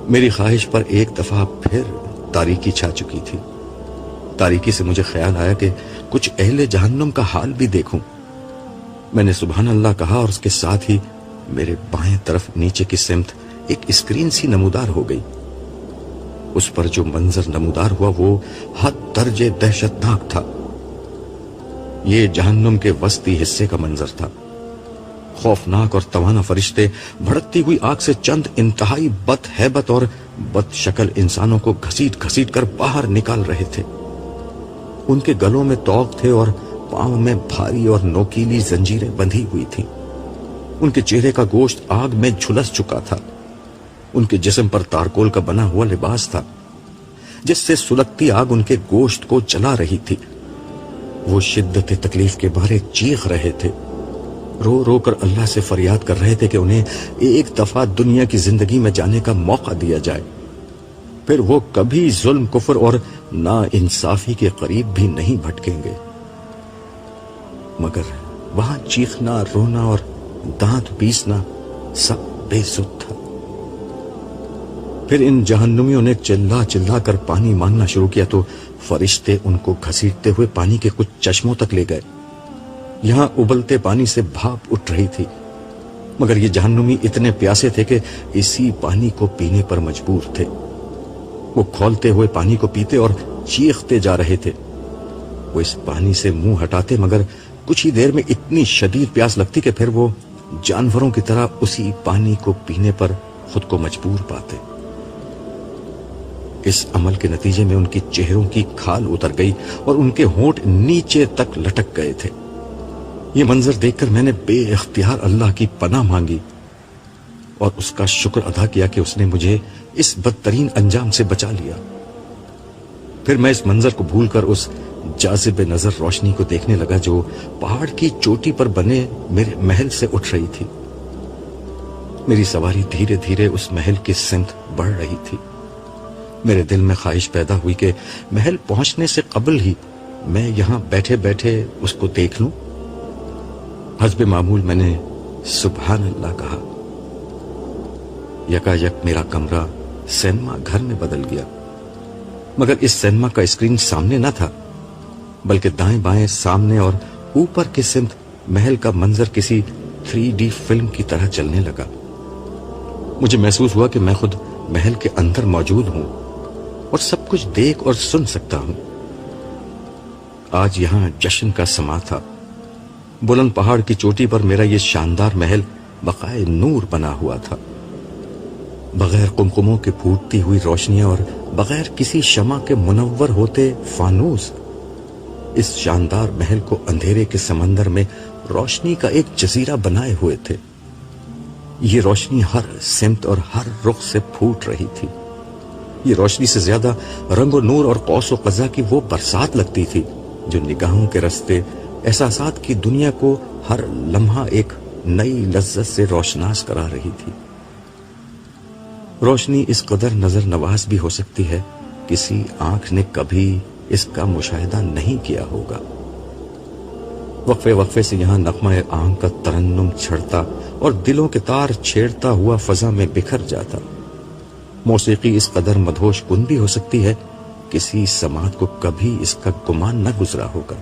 Speaker 1: میری خواہش پر ایک دفعہ پھر تاریکی چھا چکی تھی، تاریکی سے مجھے خیال آیا کہ کچھ اہل جہنم کا حال بھی دیکھوں۔ میں نے سبحان اللہ کہا اور اس کے ساتھ ہی میرے بائیں طرف نیچے کی سمت ایک اسکرین سی نمودار ہو گئی۔ اس پر جو منظر نمودار ہوا وہ حد درجے دہشتناک تھا۔ یہ جہنم کے وسطی حصے کا منظر تھا۔ خوفناک اور توانا فرشتے بھڑکتی ہوئی آگ سے چند انتہائی بد ہیبت اور بد شکل انسانوں کو گھسیٹ گھسیٹ کر باہر نکال رہے تھے۔ ان کے گلوں میں توق تھے اور پاؤں میں بھاری اور نوکیلی زنجیریں بندھی ہوئی تھیں۔ ان کے چہرے کا گوشت آگ میں جھلس چکا تھا۔ ان کے جسم پر تارکول کا بنا ہوا لباس تھا جس سے سلگتی آگ ان کے گوشت کو جلا رہی تھی۔ وہ شدت تکلیف کے مارے چیخ رہے تھے، رو رو کر اللہ سے فریاد کر رہے تھے کہ انہیں ایک دفعہ دنیا کی زندگی میں جانے کا موقع دیا جائے، پھر وہ کبھی ظلم، کفر اور نا انصافی کے قریب بھی نہیں بھٹکیں گے۔ مگر وہاں چیخنا، رونا اور دانت پیسنا سب بے سود تھا۔ پھر ان جہنمیوں نے چلا چلا کر پانی مانگنا شروع کیا تو فرشتے ان کو گھسیٹتے ہوئے پانی کے کچھ چشموں تک لے گئے۔ یہاں ابلتے پانی سے بھاپ اٹھ رہی تھی، مگر یہ جہنمی اتنے پیاسے تھے کہ اسی پانی کو پینے پر مجبور تھے۔ وہ کھولتے ہوئے پانی کو پیتے اور چیختے جا رہے تھے۔ وہ اس پانی سے منہ ہٹاتے مگر کچھ ہی دیر میں اتنی شدید پیاس لگتی کہ پھر وہ جانوروں کی طرح اسی پانی کو پینے پر خود کو مجبور پاتے۔ اس عمل کے نتیجے میں ان کی چہروں کی کھال اتر گئی اور ان کے ہونٹ نیچے تک لٹک گئے تھے۔ یہ منظر دیکھ کر میں نے بے اختیار اللہ کی پناہ مانگی اور اس کا شکر ادا کیا کہ اس نے مجھے اس بدترین انجام سے بچا لیا۔ پھر میں اس منظر کو بھول کر اس جاذب نظر روشنی کو دیکھنے لگا جو پہاڑ کی چوٹی پر بنے میرے محل سے اٹھ رہی تھی۔ میری سواری دھیرے دھیرے اس محل کی سمت بڑھ رہی تھی۔ میرے دل میں خواہش پیدا ہوئی کہ محل پہنچنے سے قبل ہی میں یہاں بیٹھے بیٹھے اس کو دیکھ لوں۔ حسب معمول میں نے سبحان اللہ کہا۔ یکا یک میرا کمرہ سینما گھر میں بدل گیا، مگر اس سینما کا اسکرین سامنے نہ تھا، بلکہ دائیں بائیں، سامنے اور اوپر کی سمت محل کا منظر کسی 3D فلم کی طرح چلنے لگا۔ مجھے محسوس ہوا کہ میں خود محل کے اندر موجود ہوں اور سب کچھ دیکھ اور سن سکتا ہوں۔ آج یہاں جشن کا سما تھا۔ بلند پہاڑ کی چوٹی پر میرا یہ شاندار محل بقائے نور بنا ہوا تھا، بغیر قمقموں کے پھوٹتی ہوئی روشنیاں اور بغیر کسی شمع کے منور ہوتے فانوس اس شاندار محل کو اندھیرے کے سمندر میں روشنی کا ایک جزیرہ بنائے ہوئے تھے۔ یہ روشنی ہر سمت اور ہر رخ سے پھوٹ رہی تھی۔ یہ روشنی سے زیادہ رنگ و نور اور قوس و قزح کی وہ برسات لگتی تھی جو نگاہوں کے رستے احساسات کی دنیا کو ہر لمحہ ایک نئی لذت سے روشناس کرا رہی تھی۔ روشنی اس قدر نظر نواز بھی ہو سکتی ہے، کسی آنکھ نے کبھی اس کا مشاہدہ نہیں کیا ہوگا۔ وقفے وقفے سے یہاں نغمہ آنکھ کا ترنم چھڑتا اور دلوں کے تار چھیڑتا ہوا فضا میں بکھر جاتا۔ موسیقی اس قدر مدہوش کن بھی ہو سکتی ہے، کسی سماعت کو کبھی اس کا گمان نہ گزرا ہوگا۔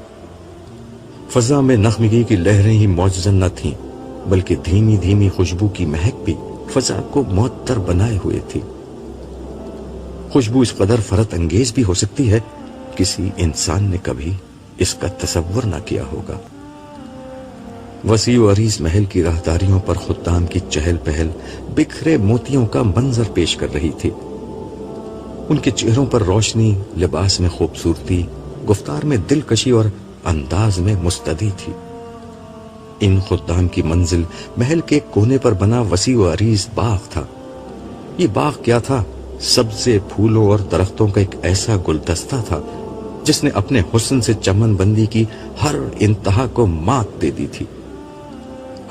Speaker 1: فضا میں نغمگی کی لہریں ہی معجزہ نہ تھیں، بلکہ دھیمی دھیمی خوشبو کی مہک بھی فضا کو معطر بنائے ہوئے تھی۔ خوشبو اس قدر فرحت انگیز بھی ہو سکتی ہے، کسی انسان نے کبھی اس کا تصور نہ کیا ہوگا۔ وسیع و عریض محل کی راہداریوں پر خدام کی چہل پہل بکھرے موتیوں کا منظر پیش کر رہی تھی۔ ان کے چہروں پر روشنی، لباس میں خوبصورتی، گفتار میں دلکشی اور انداز میں مستدی تھی۔ ان خدام کی منزل محل کے کونے پر بنا وسیع و عریض باغ تھا۔ یہ باغ کیا تھا؟ سبزے، پھولوں اور درختوں کا ایک ایسا گلدستہ تھا جس نے اپنے حسن سے چمن بندی کی ہر انتہا کو مات دے دی تھی۔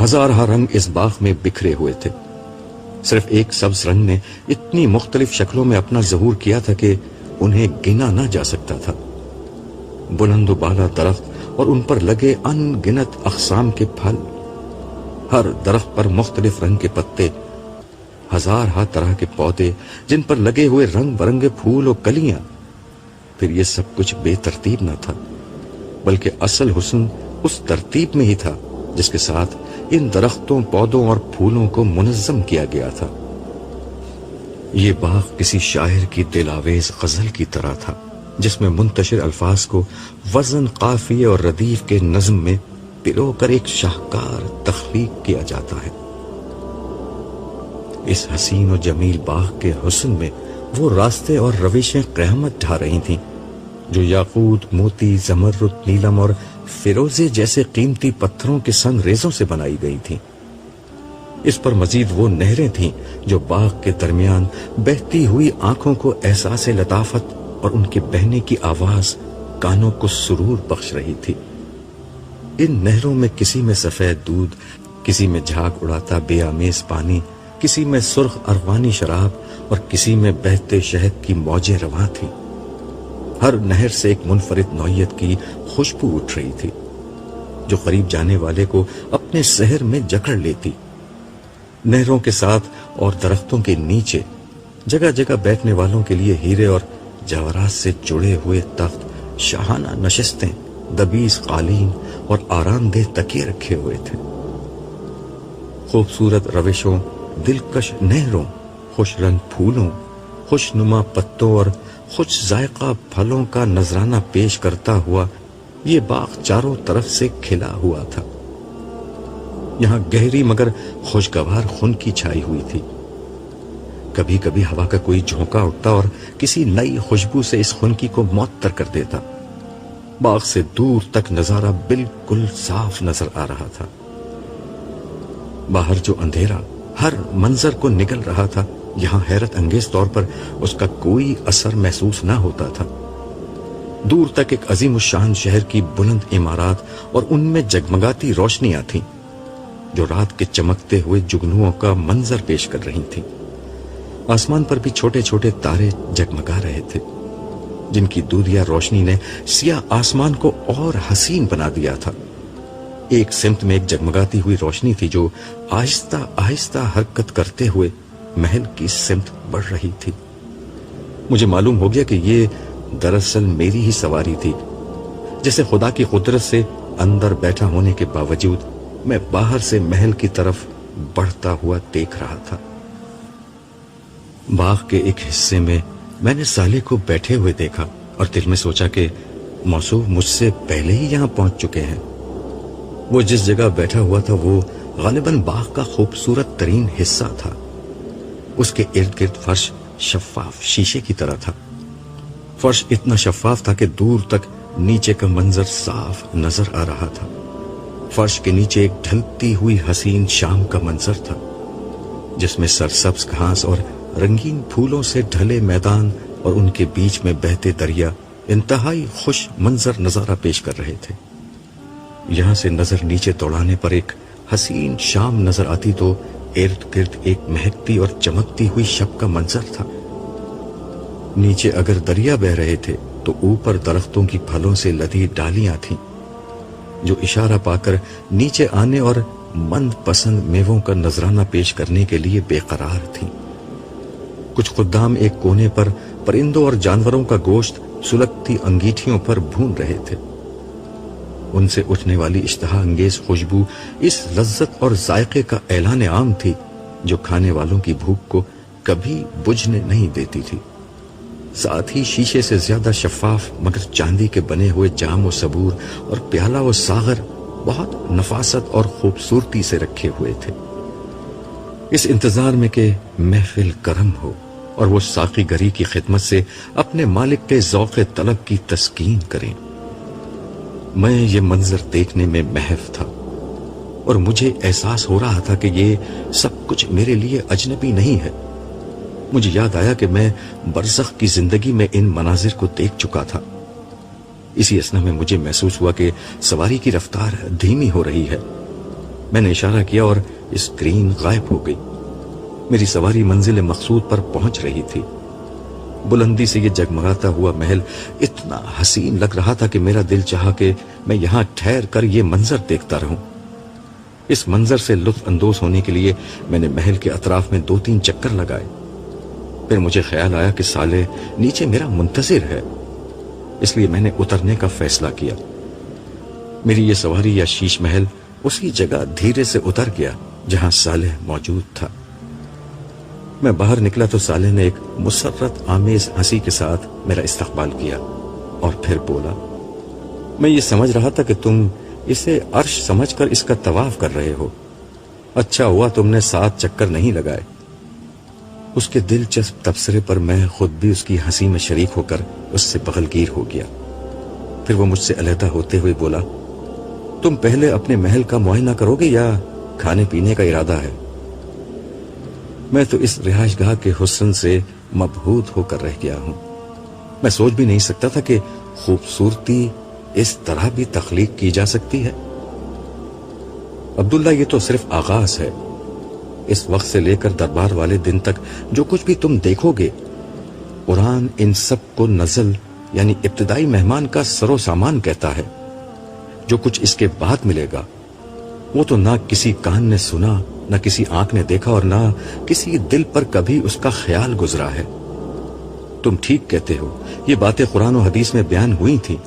Speaker 1: ہزارہ رنگ اس باغ میں بکھرے ہوئے تھے۔ صرف ایک سبز رنگ نے اتنی مختلف شکلوں میں اپنا ظہور کیا تھا کہ انہیں گنا نہ جا سکتا تھا۔ بلند و بالا درخت اور ان پر لگے ان گنت اقسام کے پھل، ہر درخت پر مختلف رنگ کے پتے، ہزارہ طرح کے پودے جن پر لگے ہوئے رنگ برنگے پھول و کلیاں، پھر یہ سب کچھ بے ترتیب نہ تھا، بلکہ اصل حسن اس ترتیب میں ہی تھا جس کے ساتھ ان درختوں، پودوں اور پھولوں کو منظم کیا گیا تھا۔ یہ باغ کسی شاعر کی دل آویز غزل کی طرح تھا، جس میں منتشر الفاظ کو وزن، قافیے اور ردیف کے نظم میں پرو کر ایک شاہکار تخلیق کیا جاتا ہے۔ اس حسین و جمیل باغ کے حسن میں وہ راستے اور روشیں قیامت ڈھا رہی تھیں جو یاقوت، موتی، زمرد، نیلم اور فیروزے جیسے قیمتی پتھروں کے سنگ ریزوں سے بنائی گئی تھیں۔ اس پر مزید وہ نہریں تھیں جو باغ کے درمیان بہتی ہوئی آنکھوں کو احساس لطافت اور ان کے بہنے کی آواز کانوں کو سرور بخش رہی تھی۔ ان نہروں میں کسی میں سفید دودھ، کسی میں جھاگ اڑاتا بے آمیز پانی، کسی میں سرخ ارغوانی شراب اور کسی میں بہتے شہد کی موجیں رواں تھیں۔ ہر نہر سے ایک منفرد نوعیت کی خوشبو اٹھ رہی تھی جو قریب جانے والے کو اپنے سحر میں جکڑ لیتی۔ نہروں کے ساتھ اور درختوں کے نیچے جگہ جگہ بیٹھنے والوں کے لیے ہیرے اور جواہرات سے جڑے ہوئے تخت، شاہانہ نشستیں، دبیس قالین اور آرام دہ تکیے رکھے ہوئے تھے۔ خوبصورت روشوں، دلکش نہروں، خوش رنگ پھولوں، خوش نما پتوں اور خوش ذائقہ پھلوں کا نذرانہ پیش کرتا ہوا یہ باغ چاروں طرف سے کھلا ہوا تھا۔ یہاں گہری مگر خوشگوار خنکی چھائی ہوئی تھی۔ کبھی کبھی ہوا کا کوئی جھونکا اٹھتا اور کسی نئی خوشبو سے اس خنکی کو معطر کر دیتا۔ باغ سے دور تک نظارہ بالکل صاف نظر آ رہا تھا۔ باہر جو اندھیرا ہر منظر کو نگل رہا تھا، یہاں حیرت انگیز طور پر اس کا کوئی اثر محسوس نہ ہوتا تھا۔ دور تک ایک عظیم الشان شہر کی بلند عمارات اور ان میں جگمگاتی روشنیاں تھیں جو رات کے چمکتے ہوئے جگنوؤں کا منظر پیش کر رہی تھیں۔ آسمان پر بھی چھوٹے چھوٹے تارے جگمگا رہے تھے جن کی دودھیا روشنی نے سیاہ آسمان کو اور حسین بنا دیا تھا۔ ایک سمت میں ایک جگمگاتی ہوئی روشنی تھی جو آہستہ آہستہ حرکت کرتے ہوئے محل کی سمت بڑھ رہی تھی۔ مجھے معلوم ہو گیا کہ یہ دراصل میری ہی سواری تھی، جیسے خدا کی قدرت سے اندر بیٹھا ہونے کے باوجود میں باہر سے محل کی طرف بڑھتا ہوا دیکھ رہا تھا۔ باغ کے ایک حصے میں نے سالے کو بیٹھے ہوئے دیکھا اور دل میں سوچا کہ موصوف مجھ سے پہلے ہی یہاں پہنچ چکے ہیں۔ وہ جس جگہ بیٹھا ہوا تھا وہ غالباً باغ کا خوبصورت ترین حصہ تھا۔ اس کے ارد گرد فرش شفاف شیشے کی طرح تھا۔ فرش اتنا شفاف تھا کہ دور تک نیچے کا منظر صاف نظر آ رہا تھا۔ فرش کے نیچے ایک ڈھلتی ہوئی حسین شام کا منظر تھا جس میں سرسبز گھاس اور رنگین پھولوں سے ڈھلے میدان اور ان کے بیچ میں بہتے دریا انتہائی خوش منظر نظارہ پیش کر رہے تھے۔ یہاں سے نظر نیچے دوڑانے پر ایک حسین شام نظر آتی تو ارد گرد ایک مہکتی اور چمکتی ہوئی شب کا منظر تھا۔ نیچے اگر دریا بہ رہے تھے تو اوپر درختوں کی پھلوں سے لدی ڈالیاں تھیں جو اشارہ پا کر نیچے آنے اور من پسند میووں کا نذرانہ پیش کرنے کے لیے بے قرار تھیں۔ کچھ خدام ایک کونے پر پرندوں اور جانوروں کا گوشت سلگتی انگیٹھیوں پر بھون رہے تھے۔ ان سے اٹھنے والی اشتہا انگیز خوشبو اس لذت اور ذائقے کا اعلان عام تھی جو کھانے والوں کی بھوک کو کبھی بجھنے نہیں دیتی تھی۔ ساتھ ہی شیشے سے زیادہ شفاف مگر چاندی کے بنے ہوئے جام و سبور اور پیالہ و ساغر بہت نفاست اور خوبصورتی سے رکھے ہوئے تھے، اس انتظار میں کہ محفل کرم ہو اور وہ ساقی گری کی خدمت سے اپنے مالک کے ذوق طلب کی تسکین کریں۔ میں یہ منظر دیکھنے میں محو تھا اور مجھے احساس ہو رہا تھا کہ یہ سب کچھ میرے لیے اجنبی نہیں ہے۔ مجھے یاد آیا کہ میں برزخ کی زندگی میں ان مناظر کو دیکھ چکا تھا۔ اسی اثنا میں مجھے محسوس ہوا کہ سواری کی رفتار دھیمی ہو رہی ہے۔ میں نے اشارہ کیا اور اسکرین غائب ہو گئی۔ میری سواری منزل مقصود پر پہنچ رہی تھی۔ بلندی سے یہ جگمگاتا ہوا محل اتنا حسین لگ رہا تھا کہ میرا دل چاہا کہ میں یہاں ٹھہر کر یہ منظر دیکھتا رہوں۔ اس منظر سے لطف اندوز ہونے کے لیے میں نے محل کے اطراف میں 2-3 چکر لگائے۔ پھر مجھے خیال آیا کہ سالے نیچے میرا منتظر ہے۔ اس لیے میں نے اترنے کا فیصلہ کیا۔ میری یہ سواری یا شیش محل اسی جگہ دھیرے سے اتر گیا جہاں صالح موجود تھا۔ میں باہر نکلا تو صالح نے ایک مسرت آمیز ہنسی کے ساتھ میرا استقبال کیا اور پھر بولا، میں یہ سمجھ رہا تھا کہ تم اسے عرش سمجھ کر اس کا طواف کر رہے ہو۔ اچھا ہوا تم نے 7 چکر نہیں لگائے۔ اس کے دلچسپ تبصرے پر میں خود بھی اس کی ہنسی میں شریک ہو کر اس سے بغلگیر ہو گیا۔ پھر وہ مجھ سے علیحدہ ہوتے ہوئے بولا، تم پہلے اپنے محل کا معائنہ کرو گے یا کھانے پینے کا ارادہ ہے؟ میں تو اس رہائش گاہ کے حسن سے مبہوت ہو کر رہ گیا ہوں۔ میں سوچ بھی نہیں سکتا تھا کہ خوبصورتی اس طرح بھی تخلیق کی جا سکتی ہے۔ عبداللہ، یہ تو صرف آغاز ہے۔ اس وقت سے لے کر دربار والے دن تک جو کچھ بھی تم دیکھو گے، قرآن ان سب کو نزل یعنی ابتدائی مہمان کا سر و سامان کہتا ہے۔ جو کچھ اس کے بعد ملے گا وہ تو نہ کسی کان نے سنا، نہ کسی آنکھ نے دیکھا، اور نہ کسی دل پر کبھی اس کا خیال گزرا ہے۔ تم ٹھیک کہتے ہو، یہ باتیں قرآن و حدیث میں بیان ہوئی تھیں،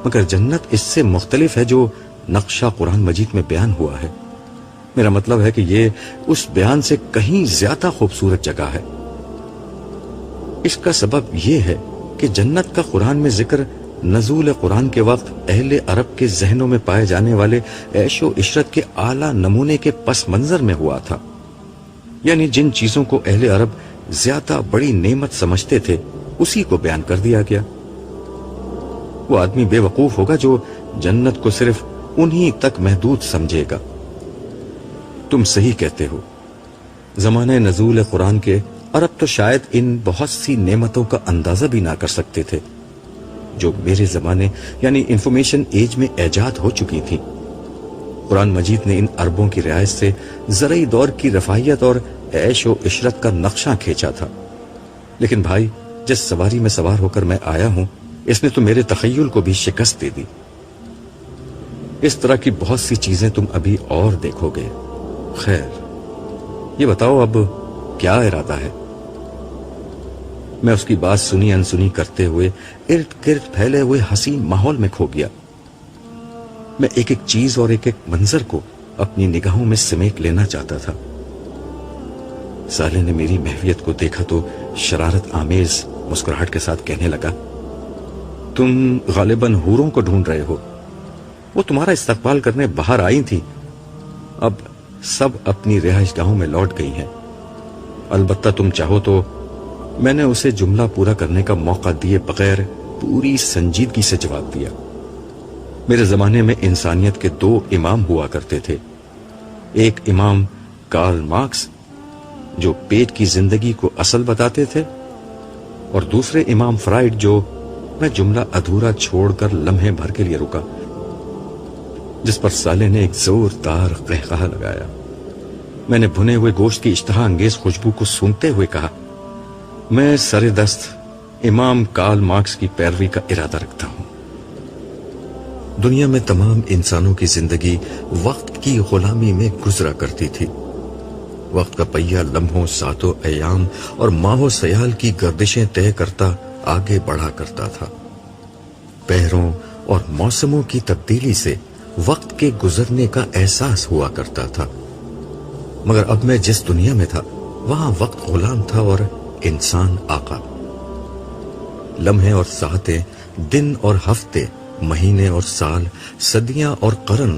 Speaker 1: مگر جنت اس سے مختلف ہے جو نقشہ قرآن مجید میں بیان ہوا ہے۔ میرا مطلب ہے کہ یہ اس بیان سے کہیں زیادہ خوبصورت جگہ ہے۔ اس کا سبب یہ ہے کہ جنت کا قرآن میں ذکر نزول قرآن کے وقت اہل عرب کے ذہنوں میں پائے جانے والے عیش و عشرت کے اعلیٰ نمونے کے پس منظر میں ہوا تھا۔ یعنی جن چیزوں کو اہل عرب زیادہ بڑی نعمت سمجھتے تھے اسی کو بیان کر دیا گیا۔ وہ آدمی بے وقوف ہوگا جو جنت کو صرف انہی تک محدود سمجھے گا۔ تم صحیح کہتے ہو، زمانہ نزول قرآن کے عرب تو شاید ان بہت سی نعمتوں کا اندازہ بھی نہ کر سکتے تھے جو میرے زمانے یعنی انفارمیشن ایج میں ایجاد ہو چکی تھی۔ قرآن مجید نے ان عربوں کی رعایت سے زرعی دور کی رفاہیت اور عیش و عشرت کا نقشہ کھینچا تھا۔ لیکن بھائی، جس سواری میں سوار ہو کر میں آیا ہوں اس نے تو میرے تخیل کو بھی شکست دے دی۔ اس طرح کی بہت سی چیزیں تم ابھی اور دیکھو گے۔ خیر، یہ بتاؤ اب کیا ارادہ ہے؟ میں اس کی بات سنی انسنی کرتے ہوئے ارد گرد پھیلے ہوئے حسین ماحول میں کھو گیا۔ میں ایک ایک چیز اور ایک ایک منظر کو اپنی نگاہوں میں سمیٹ لینا چاہتا تھا۔ صالح نے میری محویت کو دیکھا تو شرارت آمیز مسکراہٹ کے ساتھ کہنے لگا، تم غالباً حوروں کو ڈھونڈ رہے ہو۔ وہ تمہارا استقبال کرنے باہر آئی تھی، اب سب اپنی رہائش گاہوں میں لوٹ گئی ہیں۔ البتہ تم چاہو تو میں نے اسے جملہ پورا کرنے کا موقع دیے بغیر پوری سنجیدگی سے جواب دیا۔ میرے زمانے میں انسانیت کے 2 امام ہوا کرتے تھے، ایک امام کارل مارکس جو پیٹ کی زندگی کو اصل بتاتے تھے، اور دوسرے امام فرائڈ جو میں جملہ ادھورا چھوڑ کر لمحے بھر کے لیے رکا، جس پر صالح نے ایک زوردار قہقہہ لگایا۔ میں نے بھنے ہوئے گوشت کی اشتہا انگیز خوشبو کو سونگتے ہوئے کہا، میں سر دست امام کارل مارکس کی پیروی کا ارادہ رکھتا ہوں۔ دنیا میں تمام انسانوں کی زندگی وقت کی غلامی میں گزرا کرتی تھی۔ وقت کا پہیہ لمحوں، ساتوں، ایام اور ماہ و سیال کی گردشیں طے کرتا آگے بڑھا کرتا تھا۔ پہروں اور موسموں کی تبدیلی سے وقت کے گزرنے کا احساس ہوا کرتا تھا، مگر اب میں جس دنیا میں تھا وہاں وقت غلام تھا اور انسان آقا۔ لمحے اور ساعتیں، دن اور ہفتے، مہینے اور سال، صدیاں اور قرن،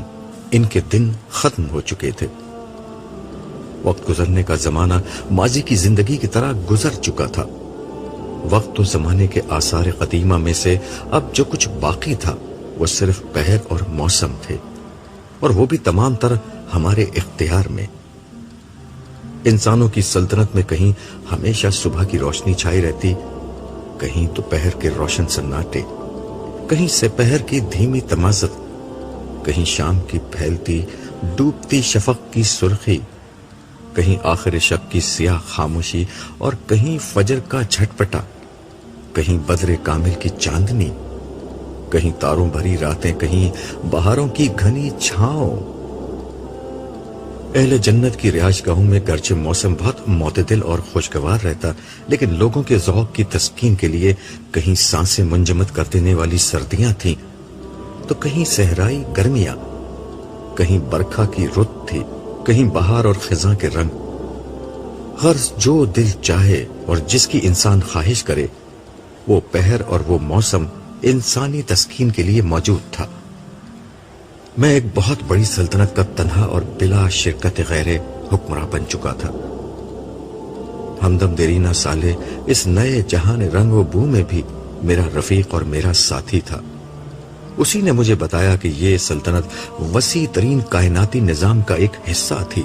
Speaker 1: ان کے دن ختم ہو چکے تھے۔ وقت گزرنے کا زمانہ ماضی کی زندگی کی طرح گزر چکا تھا۔ وقت و زمانے کے آثار قدیمہ میں سے اب جو کچھ باقی تھا وہ صرف پہر اور موسم تھے، اور وہ بھی تمام تر ہمارے اختیار میں۔ انسانوں کی سلطنت میں کہیں ہمیشہ صبح کی روشنی چھائی رہتی، کہیں دوپہر کے روشن سناٹے، کہیں سپہر کی دھیمی تمازت، کہیں شام کی پھیلتی ڈوبتی شفق کی سرخی، کہیں آخر شب کی سیاہ خاموشی، اور کہیں فجر کا جھٹپٹا، کہیں بدر کامل کی چاندنی، کہیں تاروں بھری راتیں، کہیں بہاروں کی گھنی چھاؤں۔ اہل جنت کی رہائش گاہوں میں گرچہ موسم بہت معتدل اور خوشگوار رہتا، لیکن لوگوں کے ذوق کی تسکین کے لیے کہیں سانسیں منجمد کر دینے والی سردیاں تھیں تو کہیں صحرائی گرمیاں، کہیں برکھا کی رت تھی، کہیں بہار اور خزاں کے رنگ۔ غرض جو دل چاہے اور جس کی انسان خواہش کرے، وہ پہر اور وہ موسم انسانی تسکین کے لیے موجود تھا۔ میں ایک بہت بڑی سلطنت کا تنہا اور بلا شرکت غیر حکمراں بن چکا تھا۔ ہمدم دیرینہ صالح اس نئے جہان رنگ و بو میں بھی میرا رفیق اور میرا ساتھی تھا۔ اسی نے مجھے بتایا کہ یہ سلطنت وسیع ترین کائناتی نظام کا ایک حصہ تھی۔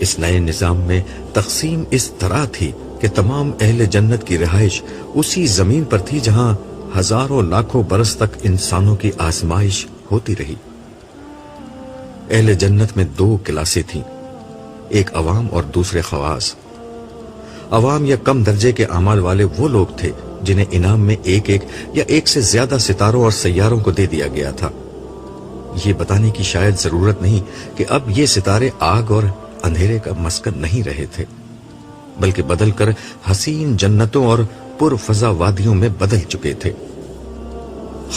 Speaker 1: اس نئے نظام میں تقسیم اس طرح تھی کہ تمام اہل جنت کی رہائش اسی زمین پر تھی جہاں ہزاروں لاکھوں برس تک انسانوں کی آزمائش ہوتی رہی۔ اہل جنت میں 2 کلاسیں تھیں، ایک عوام اور دوسرے خواص۔ عوام یا کم درجے کے اعمال والے وہ لوگ تھے جنہیں انعام میں ایک یا ایک سے زیادہ ستاروں اور سیاروں کو دے دیا گیا تھا۔ یہ بتانے کی شاید ضرورت نہیں کہ اب یہ ستارے آگ اور اندھیرے کا مسکن نہیں رہے تھے، بلکہ بدل کر حسین جنتوں اور پرفضا وادیوں میں بدل چکے تھے۔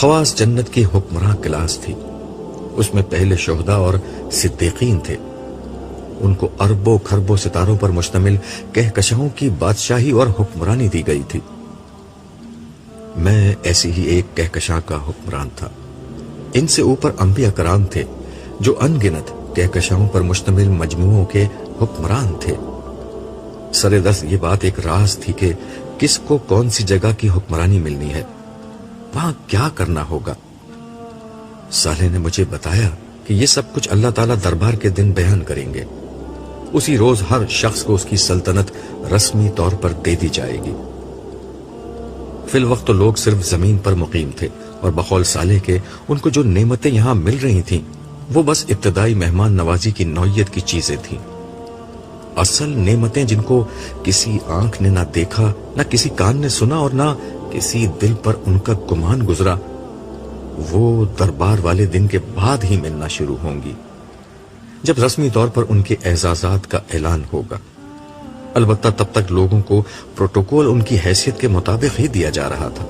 Speaker 1: خواص جنت کی حکمراں کلاس تھی۔ اس میں پہلے شہداء اور صدیقین تھے۔ ان کو اربوں کھربوں ستاروں پر مشتمل کہکشاؤں کی بادشاہی اور حکمرانی دی گئی تھی۔ میں ایسی ہی ایک کہکشاں کا حکمران تھا۔ ان سے اوپر انبیاء کرام تھے جو ان گنت کہکشاؤں پر مشتمل مجموعوں کے حکمران تھے۔ سردست یہ بات ایک راز تھی کہ کس کو کون سی جگہ کی حکمرانی ملنی ہے، وہاں کیا کرنا ہوگا۔ صالح نے مجھے بتایا کہ یہ سب کچھ اللہ تعالیٰ دربار کے دن بیان کریں گے۔ اسی روز ہر شخص کو اس کی سلطنت رسمی طور پر دے دی جائے گی۔ فی الوقت تو لوگ صرف زمین پر مقیم تھے، اور بقول صالح کے ان کو جو نعمتیں یہاں مل رہی تھیں وہ بس ابتدائی مہمان نوازی کی نوعیت کی چیزیں تھیں۔ اصل نعمتیں جن کو کسی آنکھ نے نہ دیکھا، نہ کسی کان نے سنا، اور نہ کسی دل پر ان کا گمان گزرا، وہ دربار والے دن کے بعد ہی ملنا شروع ہوں گی، جب رسمی طور پر ان کے اعزازات کا اعلان ہوگا۔ البتہ تب تک لوگوں کو پروٹوکول ان کی حیثیت کے مطابق ہی دیا جا رہا تھا۔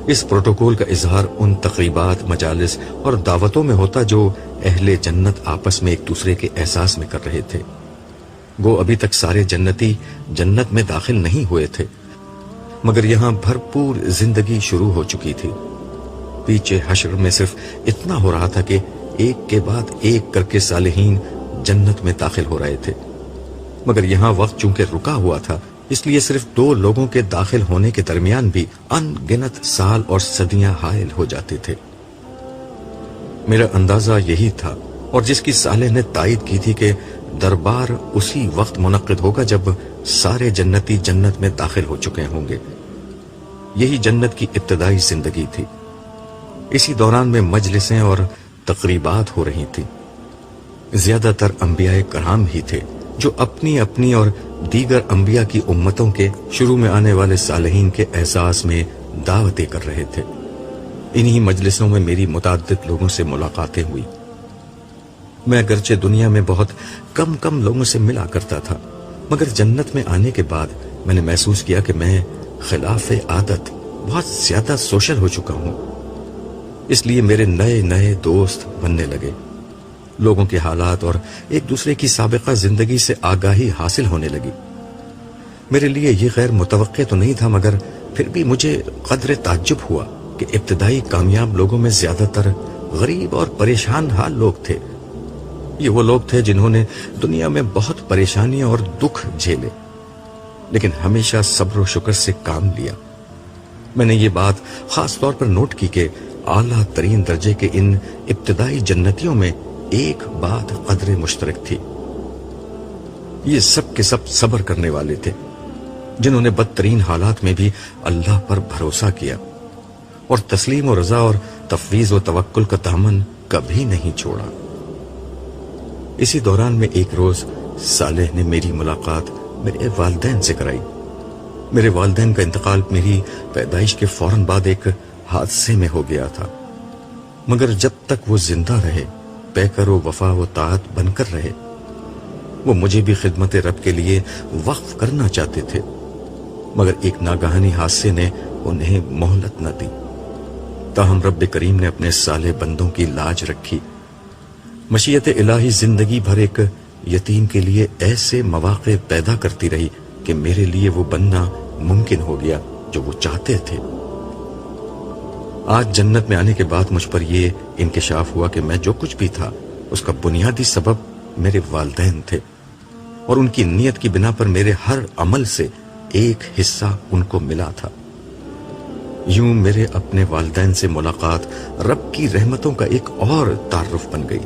Speaker 1: اس پروٹوکول کا اظہار ان تقریبات، مجالس اور دعوتوں میں ہوتا جو اہل جنت آپس میں ایک دوسرے کے احساس میں کر رہے تھے۔ گو ابھی تک سارے جنتی جنت میں داخل نہیں ہوئے تھے، مگر یہاں بھرپور زندگی شروع ہو چکی تھی۔ پیچھے حشر میں صرف اتنا ہو رہا تھا کہ ایک کے بعد ایک کر کے صالحین جنت میں داخل ہو رہے تھے، مگر یہاں وقت چونکہ رکا ہوا تھا، اس لیے صرف 2 لوگوں کے داخل ہونے کے درمیان بھی ان گنت سال اور صدیاں حائل ہو جاتے تھے۔ میرا اندازہ یہی تھا، اور جس کی صالح نے تائید کی تھی کہ دربار اسی وقت منعقد ہوگا جب سارے جنتی جنت میں داخل ہو چکے ہوں گے۔ یہی جنت کی ابتدائی زندگی تھی۔ اسی دوران میں مجلسیں اور تقریبات ہو رہی تھیں۔ زیادہ تر انبیاء کرام ہی تھے جو اپنی اپنی اور دیگر انبیاء کی امتوں کے شروع میں آنے والے صالحین کے احساس میں دعوتیں کر رہے تھے۔ انہی مجلسوں میں میری متعدد لوگوں سے ملاقاتیں ہوئی۔ میں اگرچہ دنیا میں بہت کم لوگوں سے ملا کرتا تھا، مگر جنت میں آنے کے بعد میں نے محسوس کیا کہ میں خلاف عادت بہت زیادہ سوشل ہو چکا ہوں۔ اس لیے میرے نئے دوست بننے لگے، لوگوں کے حالات اور ایک دوسرے کی سابقہ زندگی سے آگاہی حاصل ہونے لگی۔ میرے لیے یہ غیر متوقع تو نہیں تھا، مگر پھر بھی مجھے قدر تعجب ہوا کہ ابتدائی کامیاب لوگوں میں زیادہ تر غریب اور پریشان حال لوگ تھے۔ یہ وہ لوگ تھے جنہوں نے دنیا میں بہت پریشانیاں اور دکھ جھیلے، لیکن ہمیشہ صبر و شکر سے کام لیا۔ میں نے یہ بات خاص طور پر نوٹ کی کہ اعلیٰ ترین درجے کے ان ابتدائی جنتیوں میں ایک بات قدر مشترک تھی، یہ سب کے سب صبر کرنے والے تھے، جنہوں نے بدترین حالات میں بھی اللہ پر بھروسہ کیا اور تسلیم و رضا اور تفویض و توکل کا دامن کبھی نہیں چھوڑا۔ اسی دوران میں ایک روز صالح نے میری ملاقات میرے والدین سے کرائی۔ میرے والدین کا انتقال میری پیدائش کے فوراً بعد ایک حادثے میں ہو گیا تھا، مگر جب تک وہ زندہ رہے پیکر و وفا و طاعت بن کر رہے۔ وہ مجھے بھی خدمت رب کے لیے وقف کرنا چاہتے تھے، مگر ایک ناگہانی حادثے نے انہیں مہلت نہ دی۔ تاہم رب کریم نے اپنے صالح بندوں کی لاج رکھی۔ مشیت الہی زندگی بھر ایک یتیم کے لیے ایسے مواقع پیدا کرتی رہی کہ میرے لیے وہ بننا ممکن ہو گیا جو وہ چاہتے تھے۔ آج جنت میں آنے کے بعد مجھ پر یہ انکشاف ہوا کہ میں جو کچھ بھی تھا اس کا بنیادی سبب میرے والدین تھے، اور ان کی نیت کی بنا پر میرے ہر عمل سے ایک حصہ ان کو ملا تھا۔ یوں میرے اپنے والدین سے ملاقات رب کی رحمتوں کا ایک اور تعارف بن گئی۔